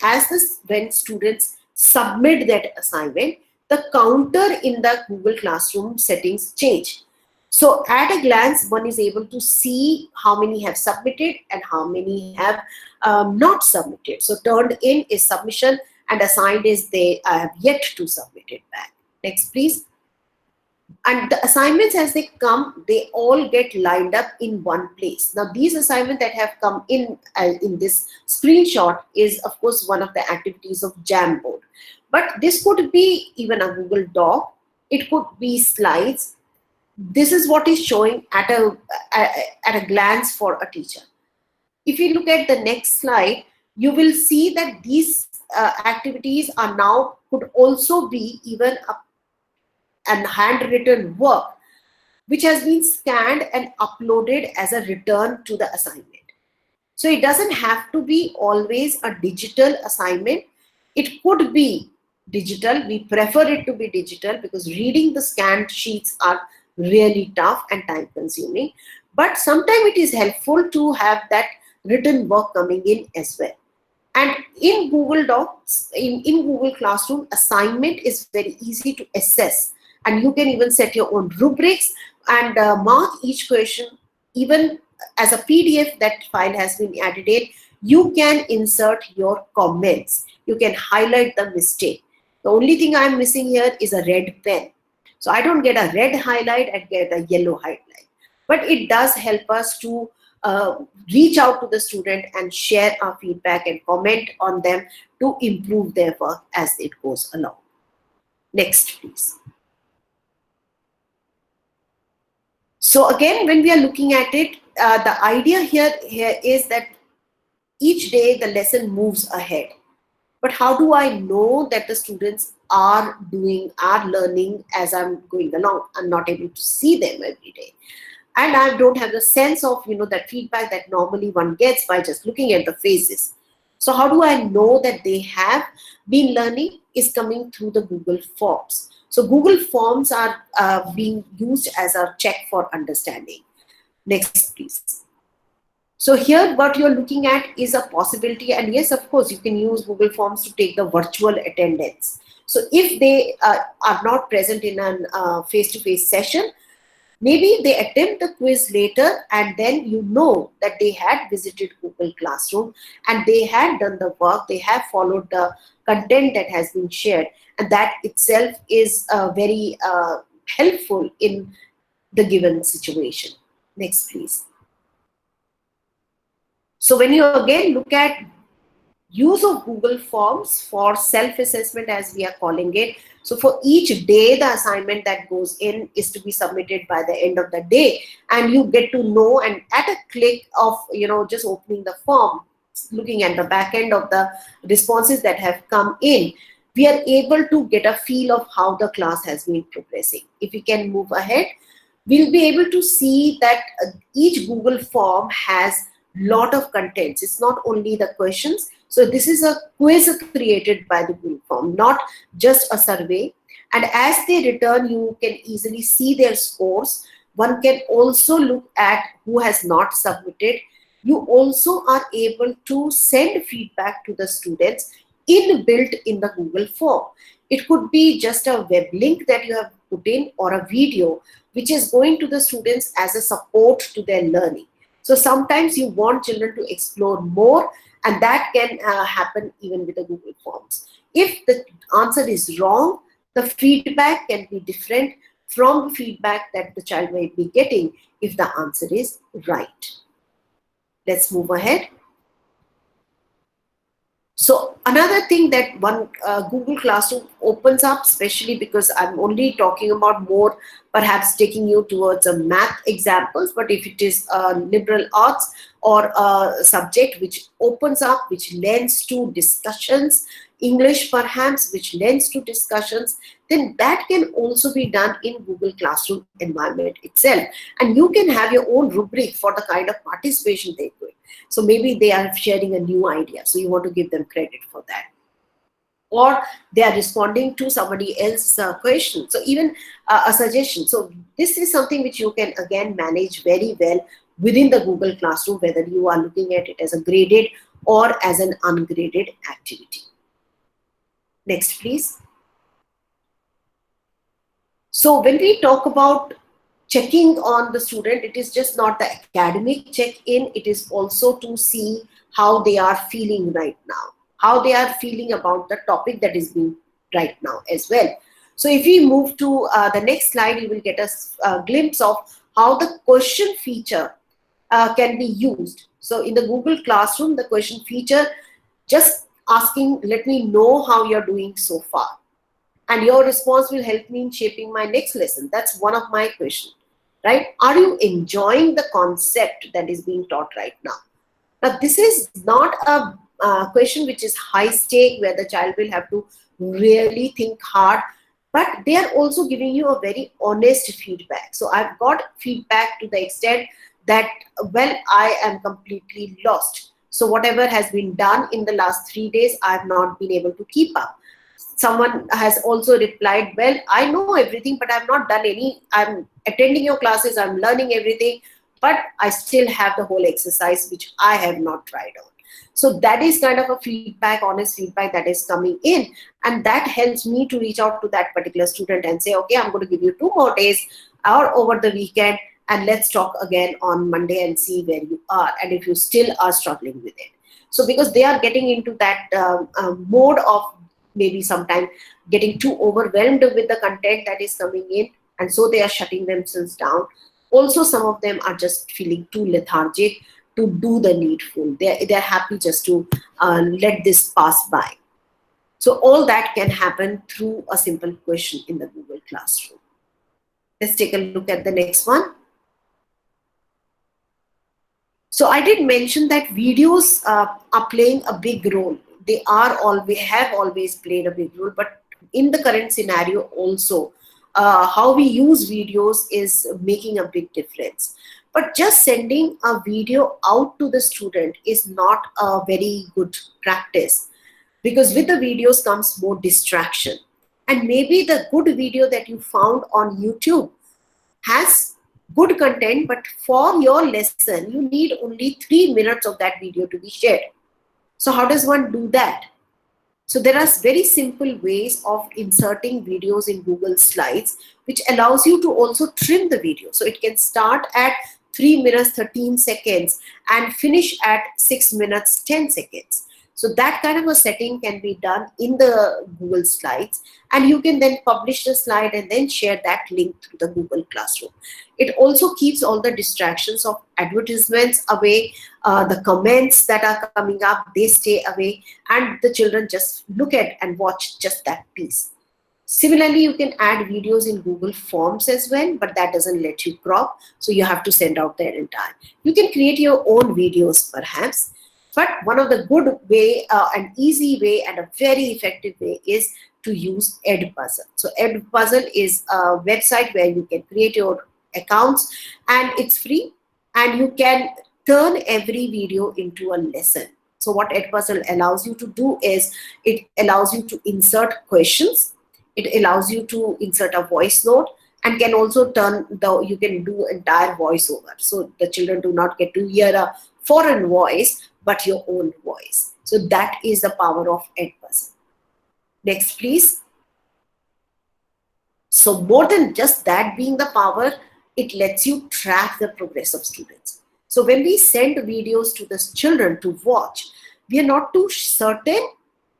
when students submit that assignment, the counter in the Google Classroom settings change. So at a glance, one is able to see how many have submitted and how many have not submitted. So turned in is submission, and assigned is they have yet to submit it back. Next, please. And the assignments as they come, they all get lined up in one place. Now, these assignments that have come in this screenshot is, of course, one of the activities of Jamboard. But this could be even a Google Doc. It could be slides. This is what is showing at a glance for a teacher. If you look at the next slide, you will see that these activities are now could also be even and handwritten work which has been scanned and uploaded as a return to the assignment. So it doesn't have to be always a digital assignment. It could be digital. We prefer it to be digital because reading the scanned sheets are really tough and time consuming. But sometimes it is helpful to have that written work coming in as well. And in Google Docs, in Google Classroom, assignment is very easy to assess. And you can even set your own rubrics and mark each question. Even as a PDF, that file has been added in. You can insert your comments. You can highlight the mistake. The only thing I'm missing here is a red pen. So I don't get a red highlight, I get a yellow highlight. But it does help us to reach out to the student and share our feedback and comment on them to improve their work as it goes along. Next, please. So again, when we are looking at it, the idea here is that each day the lesson moves ahead. But how do I know that the students are learning as I'm going along? I'm not able to see them every day. And I don't have the sense of, that feedback that normally one gets by just looking at the faces. So how do I know that they have been learning? Is coming through the Google Forms. So Google Forms are being used as a check for understanding. Next, please. So here what you're looking at is a possibility, and yes, of course, you can use Google Forms to take the virtual attendance. So if they are not present in a face-to-face session, maybe they attempt the quiz later, and then you know that they had visited Google Classroom and they had done the work, they have followed the content that has been shared, and that itself is very helpful in the given situation. Next, please. So when you again look at use of Google Forms for self-assessment, as we are calling it. So for each day, the assignment that goes in is to be submitted by the end of the day. And you get to know, and at a click of, just opening the form, looking at the back end of the responses that have come in, we are able to get a feel of how the class has been progressing. If we can move ahead, we'll be able to see that each Google form has lot of contents. It's not only the questions. So this is a quiz created by the Google form, not just a survey. And as they return, you can easily see their scores. One can also look at who has not submitted. You also are able to send feedback to the students inbuilt in the Google form. It could be just a web link that you have put in, or a video which is going to the students as a support to their learning. So sometimes you want children to explore more, and that can happen even with the Google Forms. If the answer is wrong, the feedback can be different from the feedback that the child might be getting if the answer is right. Let's move ahead. So another thing that one Google Classroom opens up, especially because I'm only talking about more perhaps taking you towards a math examples, but if it is liberal arts or a subject which opens up, which lends to discussions, English perhaps, which lends to discussions, then that can also be done in Google Classroom environment itself. And you can have your own rubric for the kind of participation they do. So maybe they are sharing a new idea, so you want to give them credit for that. Or they are responding to somebody else's question, so even a suggestion. So this is something which you can again manage very well within the Google Classroom, whether you are looking at it as a graded or as an ungraded activity. Next, please. So when we talk about checking on the student, it is just not the academic check-in, it is also to see how they are feeling right now, how they are feeling about the topic that is being right now as well. So if we move to the next slide, you will get a glimpse of how the question feature can be used. So in the Google Classroom, the question feature, just asking, let me know how you're doing so far. And your response will help me in shaping my next lesson. That's one of my questions, right? Are you enjoying the concept that is being taught right now? Now, this is not a question which is high stake, where the child will have to really think hard. but they are also giving you a very honest feedback. So I've got feedback to the extent that, well, I am completely lost. So whatever has been done in the last 3 days, I've not been able to keep up. Someone has also replied, well, I know everything, but I've not done any. I'm attending your classes, I'm learning everything, but I still have the whole exercise which I have not tried on. So that is kind of a feedback, honest feedback that is coming in, and that helps me to reach out to that particular student and say, okay, I'm going to give you 2 more days or over the weekend, and let's talk again on Monday and see where you are and if you still are struggling with it. So because they are getting into that mode of maybe sometimes getting too overwhelmed with the content that is coming in, and so they are shutting themselves down. Also, some of them are just feeling too lethargic to do the needful. They're happy just to let this pass by. So all that can happen through a simple question in the Google Classroom. Let's take a look at the next one. So I did mention that videos are playing a big role. They have always played a big role, but in the current scenario also, how we use videos is making a big difference. But just sending a video out to the student is not a very good practice, because with the videos comes more distraction. And maybe the good video that you found on YouTube has good content, but for your lesson, you need only 3 minutes of that video to be shared. So how does one do that? So there are very simple ways of inserting videos in Google Slides, which allows you to also trim the video. So it can start at 3 minutes 13 seconds and finish at 6 minutes 10 seconds. So that kind of a setting can be done in the Google Slides, and you can then publish the slide and then share that link through the Google Classroom. It also keeps all the distractions of advertisements away, the comments that are coming up, they stay away, and the children just look at and watch just that piece. Similarly, you can add videos in Google Forms as well, but that doesn't let you crop, so you have to send out the entire. You can create your own videos perhaps, but one of the good way, an easy way and a very effective way is to use Edpuzzle. So Edpuzzle is a website where you can create your accounts, and it's free, and you can turn every video into a lesson. So what Edpuzzle allows you to do is it allows you to insert questions, it allows you to insert a voice note, and can also you can do entire voiceover. So the children do not get to hear a foreign voice, but your own voice. So that is the power of Edpuzzle. Next, please. So more than just that being the power, it lets you track the progress of students. So when we send videos to the children to watch, we are not too certain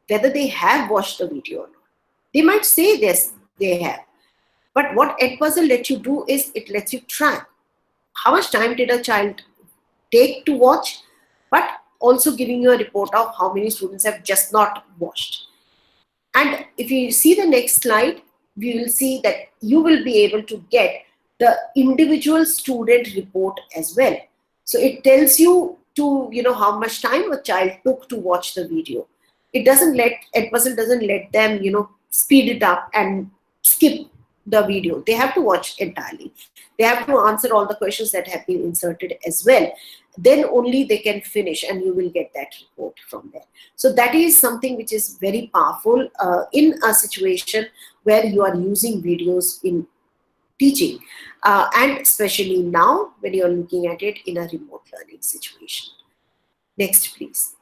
whether they have watched the video or not. They might say yes, they have. But what Edpuzzle lets you do is it lets you track how much time did a child take to watch, but also giving you a report of how many students have just not watched. And if you see the next slide, we will see that you will be able to get the individual student report as well. So it tells you how much time a child took to watch the video. Edpuzzle doesn't let them, speed it up and skip the video. They have to watch entirely. They have to answer all the questions that have been inserted as well. Then only they can finish, and you will get that report from there. So that is something which is very powerful in a situation where you are using videos in teaching, and especially now when you are looking at it in a remote learning situation. Next, please.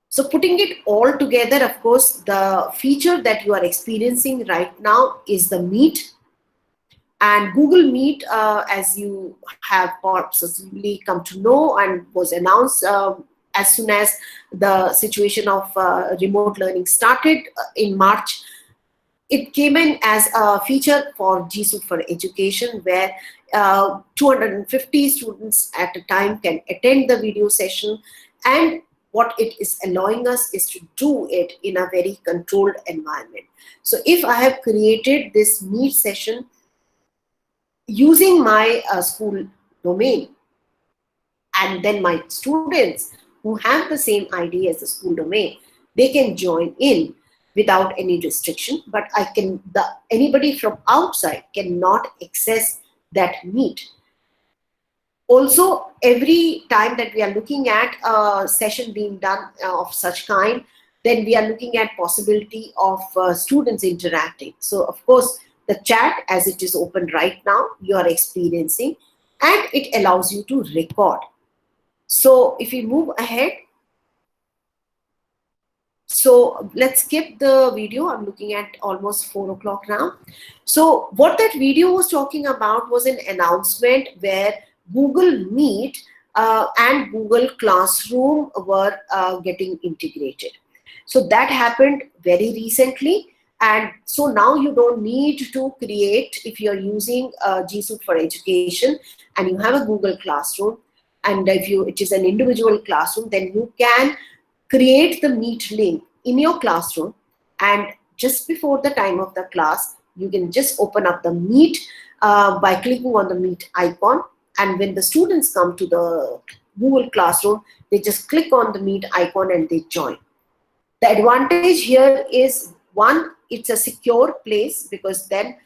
So putting it all together, of course, the feature that you are experiencing right now is the Meet. And Google Meet, as you have possibly come to know and was announced as soon as the situation of remote learning started in March, it came in as a feature for GSUIT for Education, where 250 students at a time can attend the video session, and what it is allowing us is to do it in a very controlled environment. So if I have created this Meet session using my school domain, and then my students who have the same ID as the school domain, they can join in. without any restriction, but anybody from outside cannot access that meet. Also, every time that we are looking at a session being done of such kind, then we are looking at possibility of students interacting. So of course, the chat as it is open right now, you are experiencing, and it allows you to record. So if we move ahead, so let's skip the video. I'm looking at almost 4 o'clock now. So what that video was talking about was an announcement where Google Meet and Google Classroom were getting integrated. So that happened very recently. And so now you don't need to create, if you're using G Suite for Education and you have a Google Classroom, and if it is an individual classroom, then you can create the Meet link in your classroom, and just before the time of the class, you can just open up the Meet by clicking on the Meet icon, and when the students come to the Google Classroom, they just click on the Meet icon and they join. The advantage here is, one, it's a secure place, because then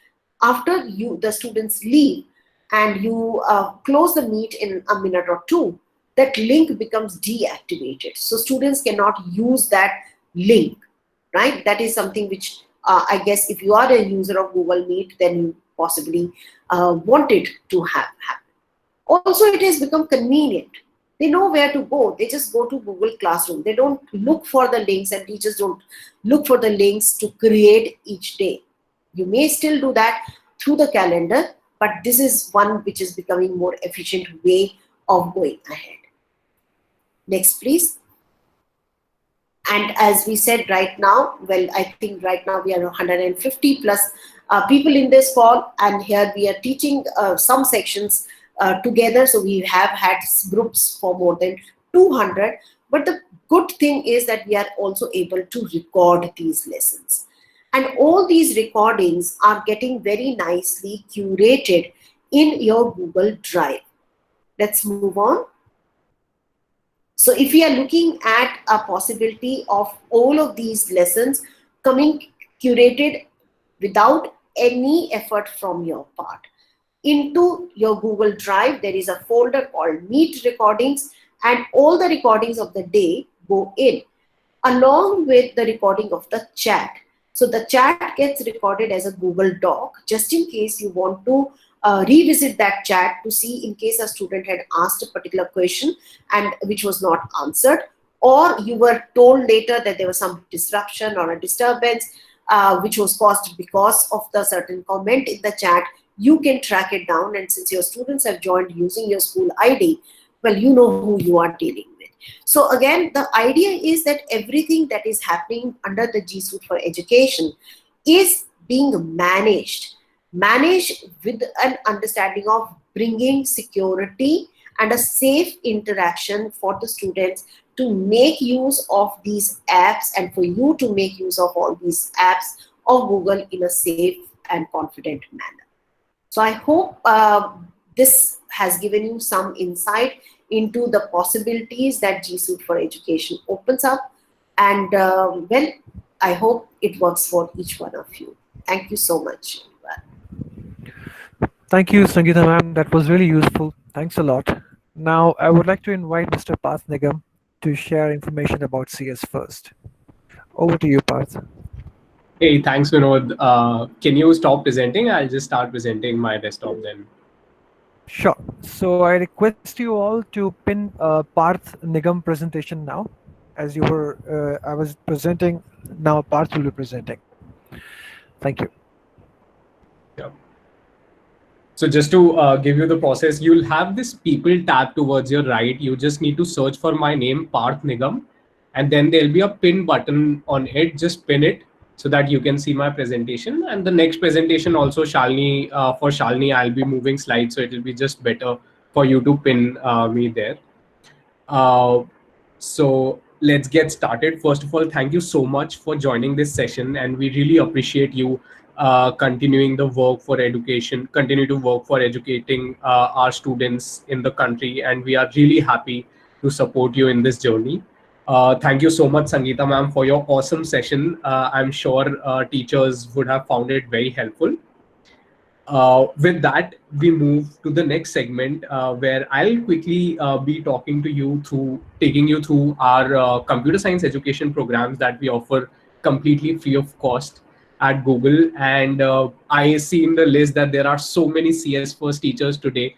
after the students leave and you close the Meet in a minute or two, that link becomes deactivated. So students cannot use that link, right? That is something which I guess if you are a user of Google Meet, then you possibly want it to have happen. Also, it has become convenient. They know where to go. They just go to Google Classroom. They don't look for the links, and teachers don't look for the links to create each day. You may still do that through the calendar, but this is one which is becoming more efficient way of going ahead. Next, please. And as we said right now, well, I think right now we are 150 plus people in this call, and here we are teaching some sections together. So we have had groups for more than 200. But the good thing is that we are also able to record these lessons. And all these recordings are getting very nicely curated in your Google Drive. Let's move on. So if we are looking at a possibility of all of these lessons coming curated without any effort from your part, into your Google Drive, there is a folder called Meet Recordings, and all the recordings of the day go in, along with the recording of the chat. So the chat gets recorded as a Google Doc, just in case you want to revisit that chat to see in case a student had asked a particular question and which was not answered, or you were told later that there was some disruption or a disturbance which was caused because of the certain comment in the chat. You can track it down, and since your students have joined using your school ID, well, you know who you are dealing with. So again, the idea is that everything that is happening under the G Suite for Education is being managed with an understanding of bringing security and a safe interaction for the students to make use of these apps, and for you to make use of all these apps of Google in a safe and confident manner. So I hope this has given you some insight into the possibilities that G Suite for Education opens up. And well, I hope it works for each one of you. Thank you so much. Thank you, Sangeeta ma'am. That was really useful. Thanks a lot. Now, I would like to invite Mr. Parth Nigam to share information about CS first. Over to you, Parth. Hey, thanks, Vinod. Can you stop presenting? I'll just start presenting my desktop then. Sure. So I request you all to pin Parth Nigam presentation now. As you were, I was presenting, now Parth will be presenting. Thank you. Yeah. So just to give you the process, you'll have this people tab towards your right. You just need to search for my name, Parth Nigam, and then there'll be a pin button on it. Just pin it so that you can see my presentation. And the next presentation also, Shalini, for Shalini, I'll be moving slides, so it'll be just better for you to pin me there. So let's get started. First of all, thank you so much for joining this session, and we really appreciate you continuing the work for education, continue to work for educating our students in the country, and we are really happy to support you in this journey. Thank you so much, Sangeeta ma'am, for your awesome session. I'm sure teachers would have found it very helpful. With that, we move to the next segment where I'll quickly be talking to you through taking you through our computer science education programs that we offer completely free of cost at Google. And I see in the list that there are so many CS first teachers today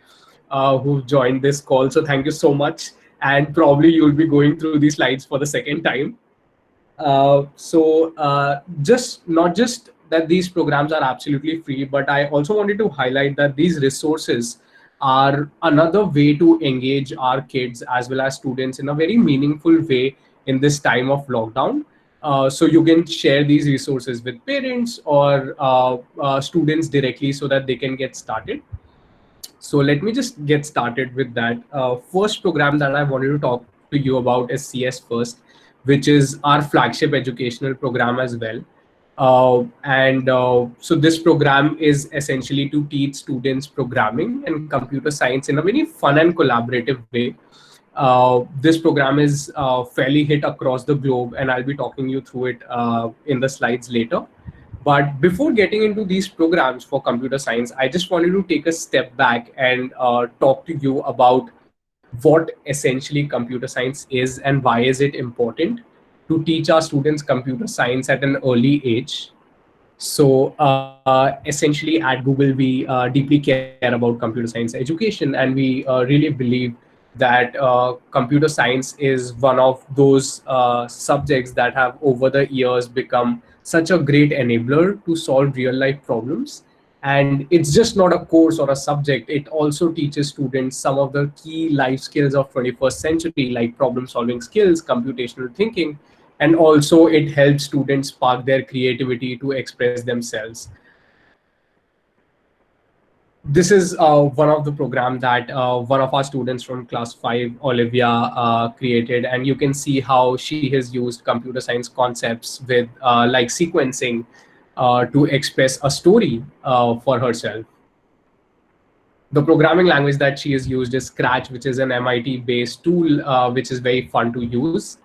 who've joined this call. So thank you so much. And probably you'll be going through these slides for the second time. Just not just that these programs are absolutely free, but I also wanted to highlight that these resources are another way to engage our kids as well as students in a very meaningful way in this time of lockdown. So you can share these resources with parents or students directly so that they can get started. So let me just get started with that. First program that I wanted to talk to you about is CS First, which is our flagship educational program as well. So this program is essentially to teach students programming and computer science in a very fun and collaborative way. This program is fairly hit across the globe, and I'll be talking you through it in the slides later. But before getting into these programs for computer science, I just wanted to take a step back and talk to you about what essentially computer science is and why is it important to teach our students computer science at an early age. So essentially at Google, we deeply care about computer science education, and we really believe that computer science is one of those subjects that have over the years become such a great enabler to solve real life problems. And it's just not a course or a subject, it also teaches students some of the key life skills of 21st century, like problem solving skills, computational thinking, and also it helps students spark their creativity to express themselves. This is one of the program that one of our students from class 5, Olivia, created, and you can see how she has used computer science concepts with like sequencing to express a story for herself. The programming language that she has used is Scratch, which is an MIT based tool, which is very fun to use.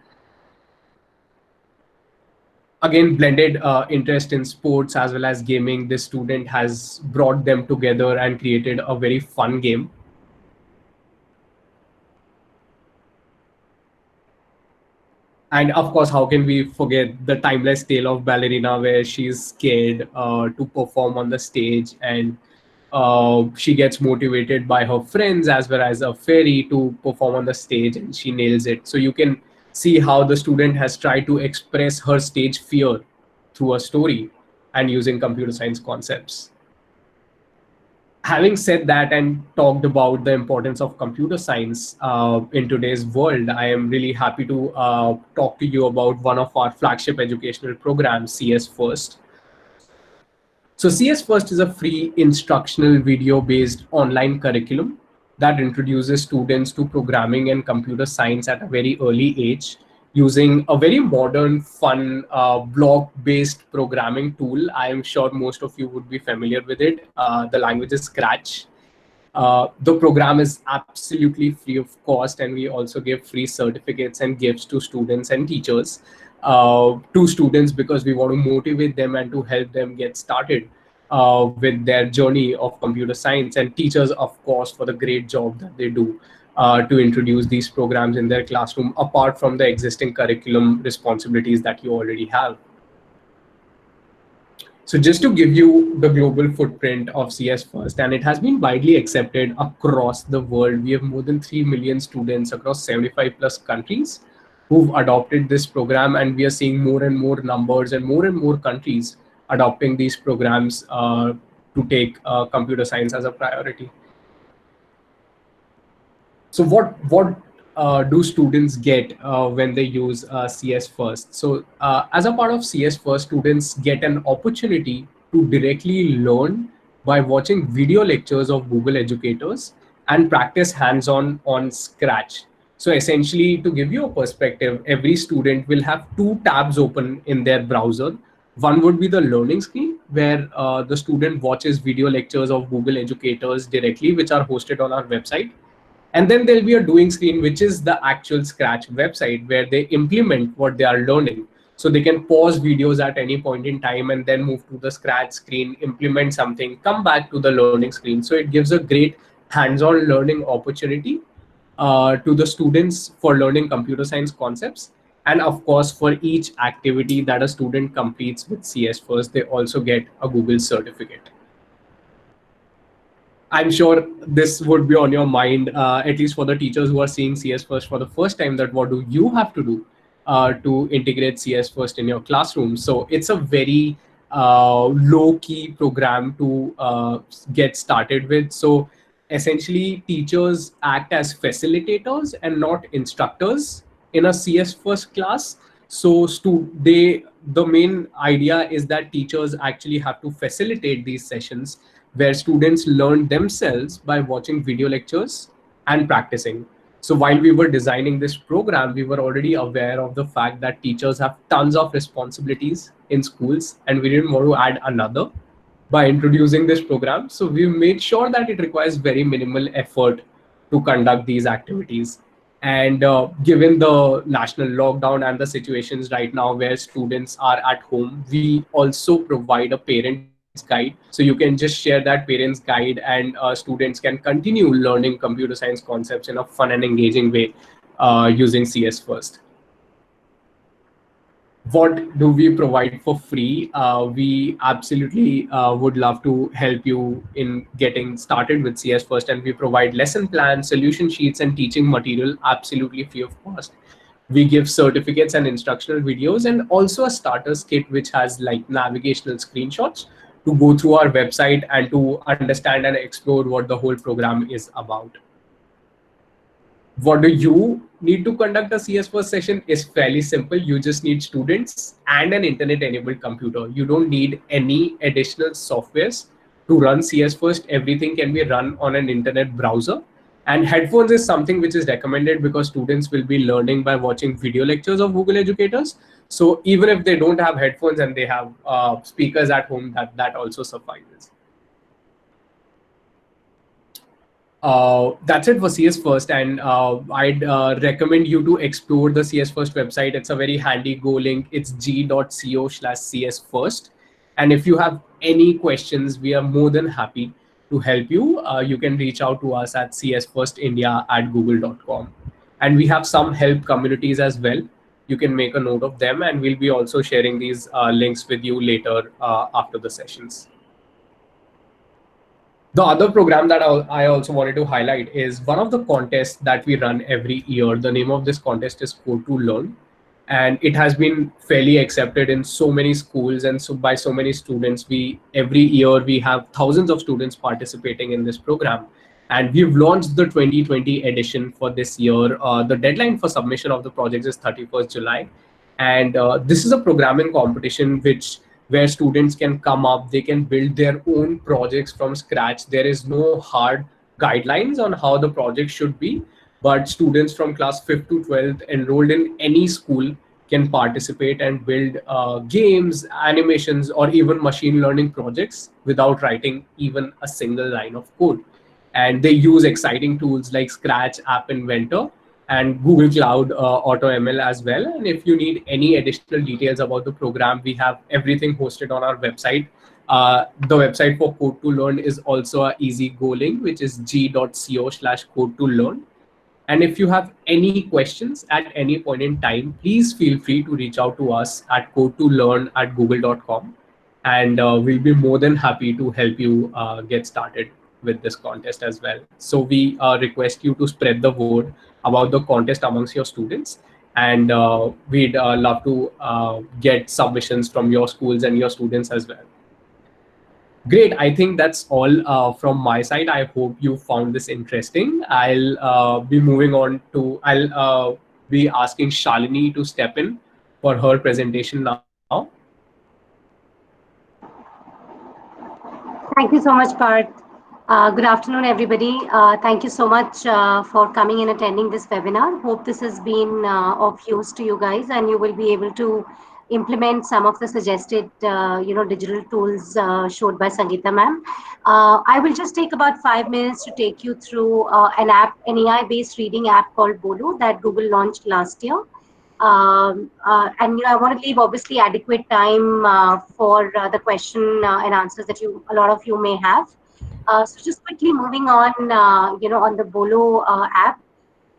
Again, blended interest in sports as well as gaming, this student has brought them together and created a very fun game. And of course, how can we forget the timeless tale of Ballerina, where she's scared to perform on the stage, and she gets motivated by her friends as well as a fairy to perform on the stage, and she nails it. So you can see how the student has tried to express her stage fear through a story and using computer science concepts. Having said that and talked about the importance of computer science in today's world, I am really happy to talk to you about one of our flagship educational programs, CS First. So CS First is a free instructional video-based online curriculum that introduces students to programming and computer science at a very early age using a very modern, fun, block-based programming tool. I am sure most of you would be familiar with it. The language is Scratch. The program is absolutely free of cost, and we also give free certificates and gifts to students and teachers, to students, because we want to motivate them and to help them get started with their journey of computer science, and teachers, of course, for the great job that they do to introduce these programs in their classroom, apart from the existing curriculum responsibilities that you already have. So just to give you the global footprint of CS First, and it has been widely accepted across the world. We have more than 3 million students across 75 plus countries who've adopted this program, and we are seeing more and more numbers and more countries adopting these programs to take computer science as a priority. So what do students get when they use CS First? So as a part of CS First, students get an opportunity to directly learn by watching video lectures of Google educators and practice hands-on on Scratch. So essentially, to give you a perspective, every student will have two tabs open in their browser. One would be the learning screen, where the student watches video lectures of Google educators directly, which are hosted on our website. And then there'll be a doing screen, which is the actual Scratch website where they implement what they are learning. So they can pause videos at any point in time and then move to the Scratch screen, implement something, come back to the learning screen. So it gives a great hands-on learning opportunity to the students for learning computer science concepts. And of course, for each activity that a student completes with CS First, they also get a Google certificate. I'm sure this would be on your mind, at least for the teachers who are seeing CS First for the first time, that what do you have to do to integrate CS First in your classroom? So it's a very low key program to get started with. So essentially, teachers act as facilitators and not instructors in a CS First class. So the main idea is that teachers actually have to facilitate these sessions where students learn themselves by watching video lectures and practicing. So while we were designing this program, we were already aware of the fact that teachers have tons of responsibilities in schools, and we didn't want to add another by introducing this program. So we made sure that it requires very minimal effort to conduct these activities. And given the national lockdown and the situations right now where students are at home, we also provide a parent's guide. So you can just share that parent's guide, and students can continue learning computer science concepts in a fun and engaging way using CS First. What do we provide for free? We absolutely would love to help you in getting started with CS First, and we provide lesson plans, solution sheets, and teaching material absolutely free of cost. We give certificates and instructional videos, and also a starters kit which has like navigational screenshots to go through our website and to understand and explore what the whole program is about. What do you need to conduct a CS First session is fairly simple. You just need students and an internet enabled computer. You don't need any additional softwares to run CS First. Everything can be run on an internet browser. And headphones is something which is recommended because students will be learning by watching video lectures of Google educators. So even if they don't have headphones and they have speakers at home, that also suffices. That's it for CS First, and I'd recommend you to explore the CS First website. It's a very handy Go link. It's g.co/CS First. And if you have any questions, we are more than happy to help you. You can reach out to us at csfirstindia@google.com. And we have some help communities as well. You can make a note of them, and we'll be also sharing these links with you later after the sessions. The other program that I also wanted to highlight is one of the contests that we run every year. The name of this contest is Code to Learn, and it has been fairly accepted in so many schools and so by so many students. We every year we have thousands of students participating in this program, and we've launched the 2020 edition for this year. The deadline for submission of the projects is 31st July, and this is a programming competition where students can come up, they can build their own projects from scratch. There is no hard guidelines on how the project should be, but students from class 5th to 12th enrolled in any school can participate and build games, animations, or even machine learning projects without writing even a single line of code. And they use exciting tools like Scratch App Inventor and Google Cloud Auto ML as well. And if you need any additional details about the program, we have everything hosted on our website. The website for Code to Learn is also a easy go link, which is g.co/code to learn. And if you have any questions at any point in time, please feel free to reach out to us at code2learn@google.com. And we'll be more than happy to help you get started with this contest as well. So we request you to spread the word about the contest amongst your students. And we'd love to get submissions from your schools and your students as well. Great. I think that's all from my side. I hope you found this interesting. I'll be asking Shalini to step in for her presentation now. Thank you so much, Parth. Good afternoon, everybody. Thank you so much for coming and attending this webinar. Hope this has been of use to you guys, and you will be able to implement some of the suggested, digital tools showed by Sangeeta ma'am. I will just take about 5 minutes to take you through an AI-based reading app called Bolo that Google launched last year. And I want to leave obviously adequate time for the question and answers that a lot of you may have. So just quickly moving on, on the Bolo app.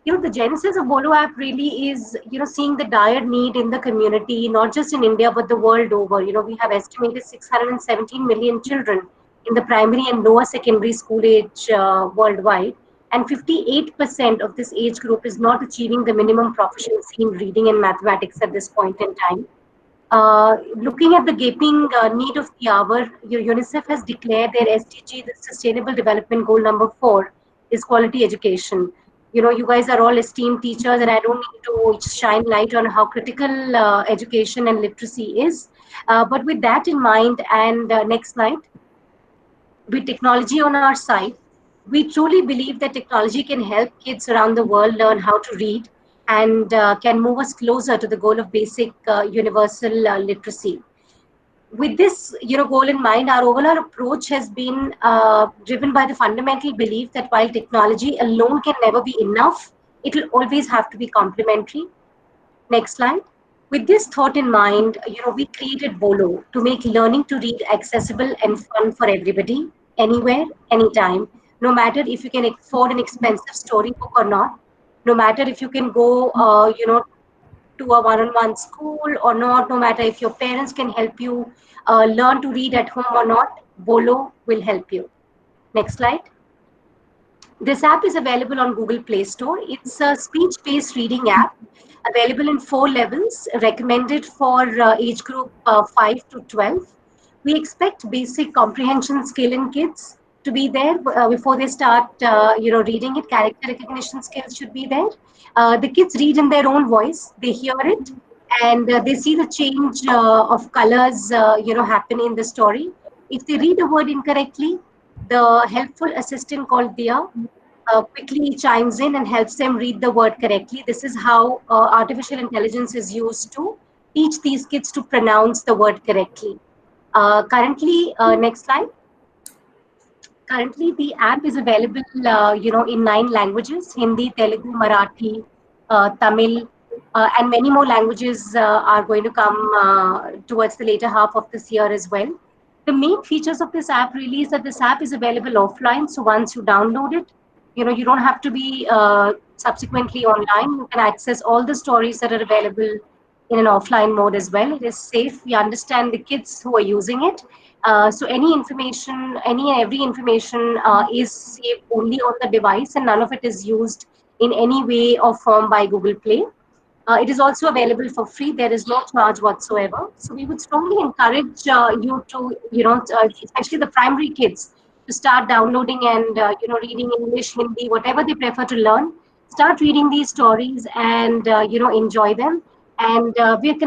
The genesis of Bolo app really is, seeing the dire need in the community, not just in India, but the world over. We have estimated 617 million children in the primary and lower secondary school age worldwide. And 58% of this age group is not achieving the minimum proficiency in reading and mathematics at this point in time. Looking at the gaping need of the hour, UNICEF has declared their SDG, the Sustainable Development Goal number 4, is quality education. You guys are all esteemed teachers, and I don't need to shine light on how critical education and literacy is. But with that in mind, and next slide, with technology on our side, we truly believe that technology can help kids around the world learn how to read and can move us closer to the goal of basic universal literacy. With this, goal in mind, our overall approach has been driven by the fundamental belief that while technology alone can never be enough, it will always have to be complementary. Next slide. With this thought in mind, we created Bolo to make learning to read accessible and fun for everybody, anywhere, anytime. No matter if you can afford an expensive storybook or not, no matter if you can go, to a one-on-one school or not, no matter if your parents can help you learn to read at home or not, Bolo will help you. Next slide. This app is available on Google Play Store. It's a speech-based reading app available in 4 levels, recommended for age group 5 to 12. We expect basic comprehension skill in kids to be there before they start, reading it. Character recognition skills should be there. The kids read in their own voice. They hear it, and they see the change of colors, happen in the story. If they read a word incorrectly, the helpful assistant called Dia quickly chimes in and helps them read the word correctly. This is how artificial intelligence is used to teach these kids to pronounce the word correctly. Currently, next slide. Currently, the app is available, in 9 languages: Hindi, Telugu, Marathi, Tamil, and many more languages are going to come towards the later half of this year as well. The main features of this app really is that this app is available offline. So once you download it, you don't have to be subsequently online. You can access all the stories that are available in an offline mode as well. It is safe. We understand the kids who are using it. So any information, any and every information is saved only on the device, and none of it is used in any way or form by Google Play. It is also available for free. There is no charge whatsoever. So we would strongly encourage you to, especially the primary kids, to start downloading and reading English, Hindi, whatever they prefer to learn. Start reading these stories and enjoy them. And we've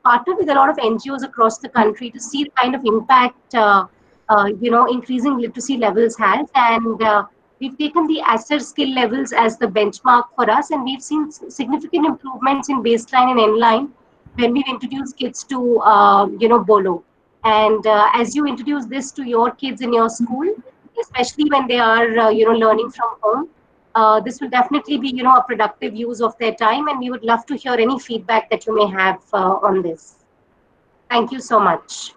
partnered with a lot of NGOs across the country to see the kind of impact increasing literacy levels has, and we've taken the asset skill levels as the benchmark for us, and we've seen significant improvements in baseline and endline when we've introduced kids to Bolo. And as you introduce this to your kids in your school, especially when they are learning from home, this will definitely be a productive use of their time, and we would love to hear any feedback that you may have on this. Thank you so much.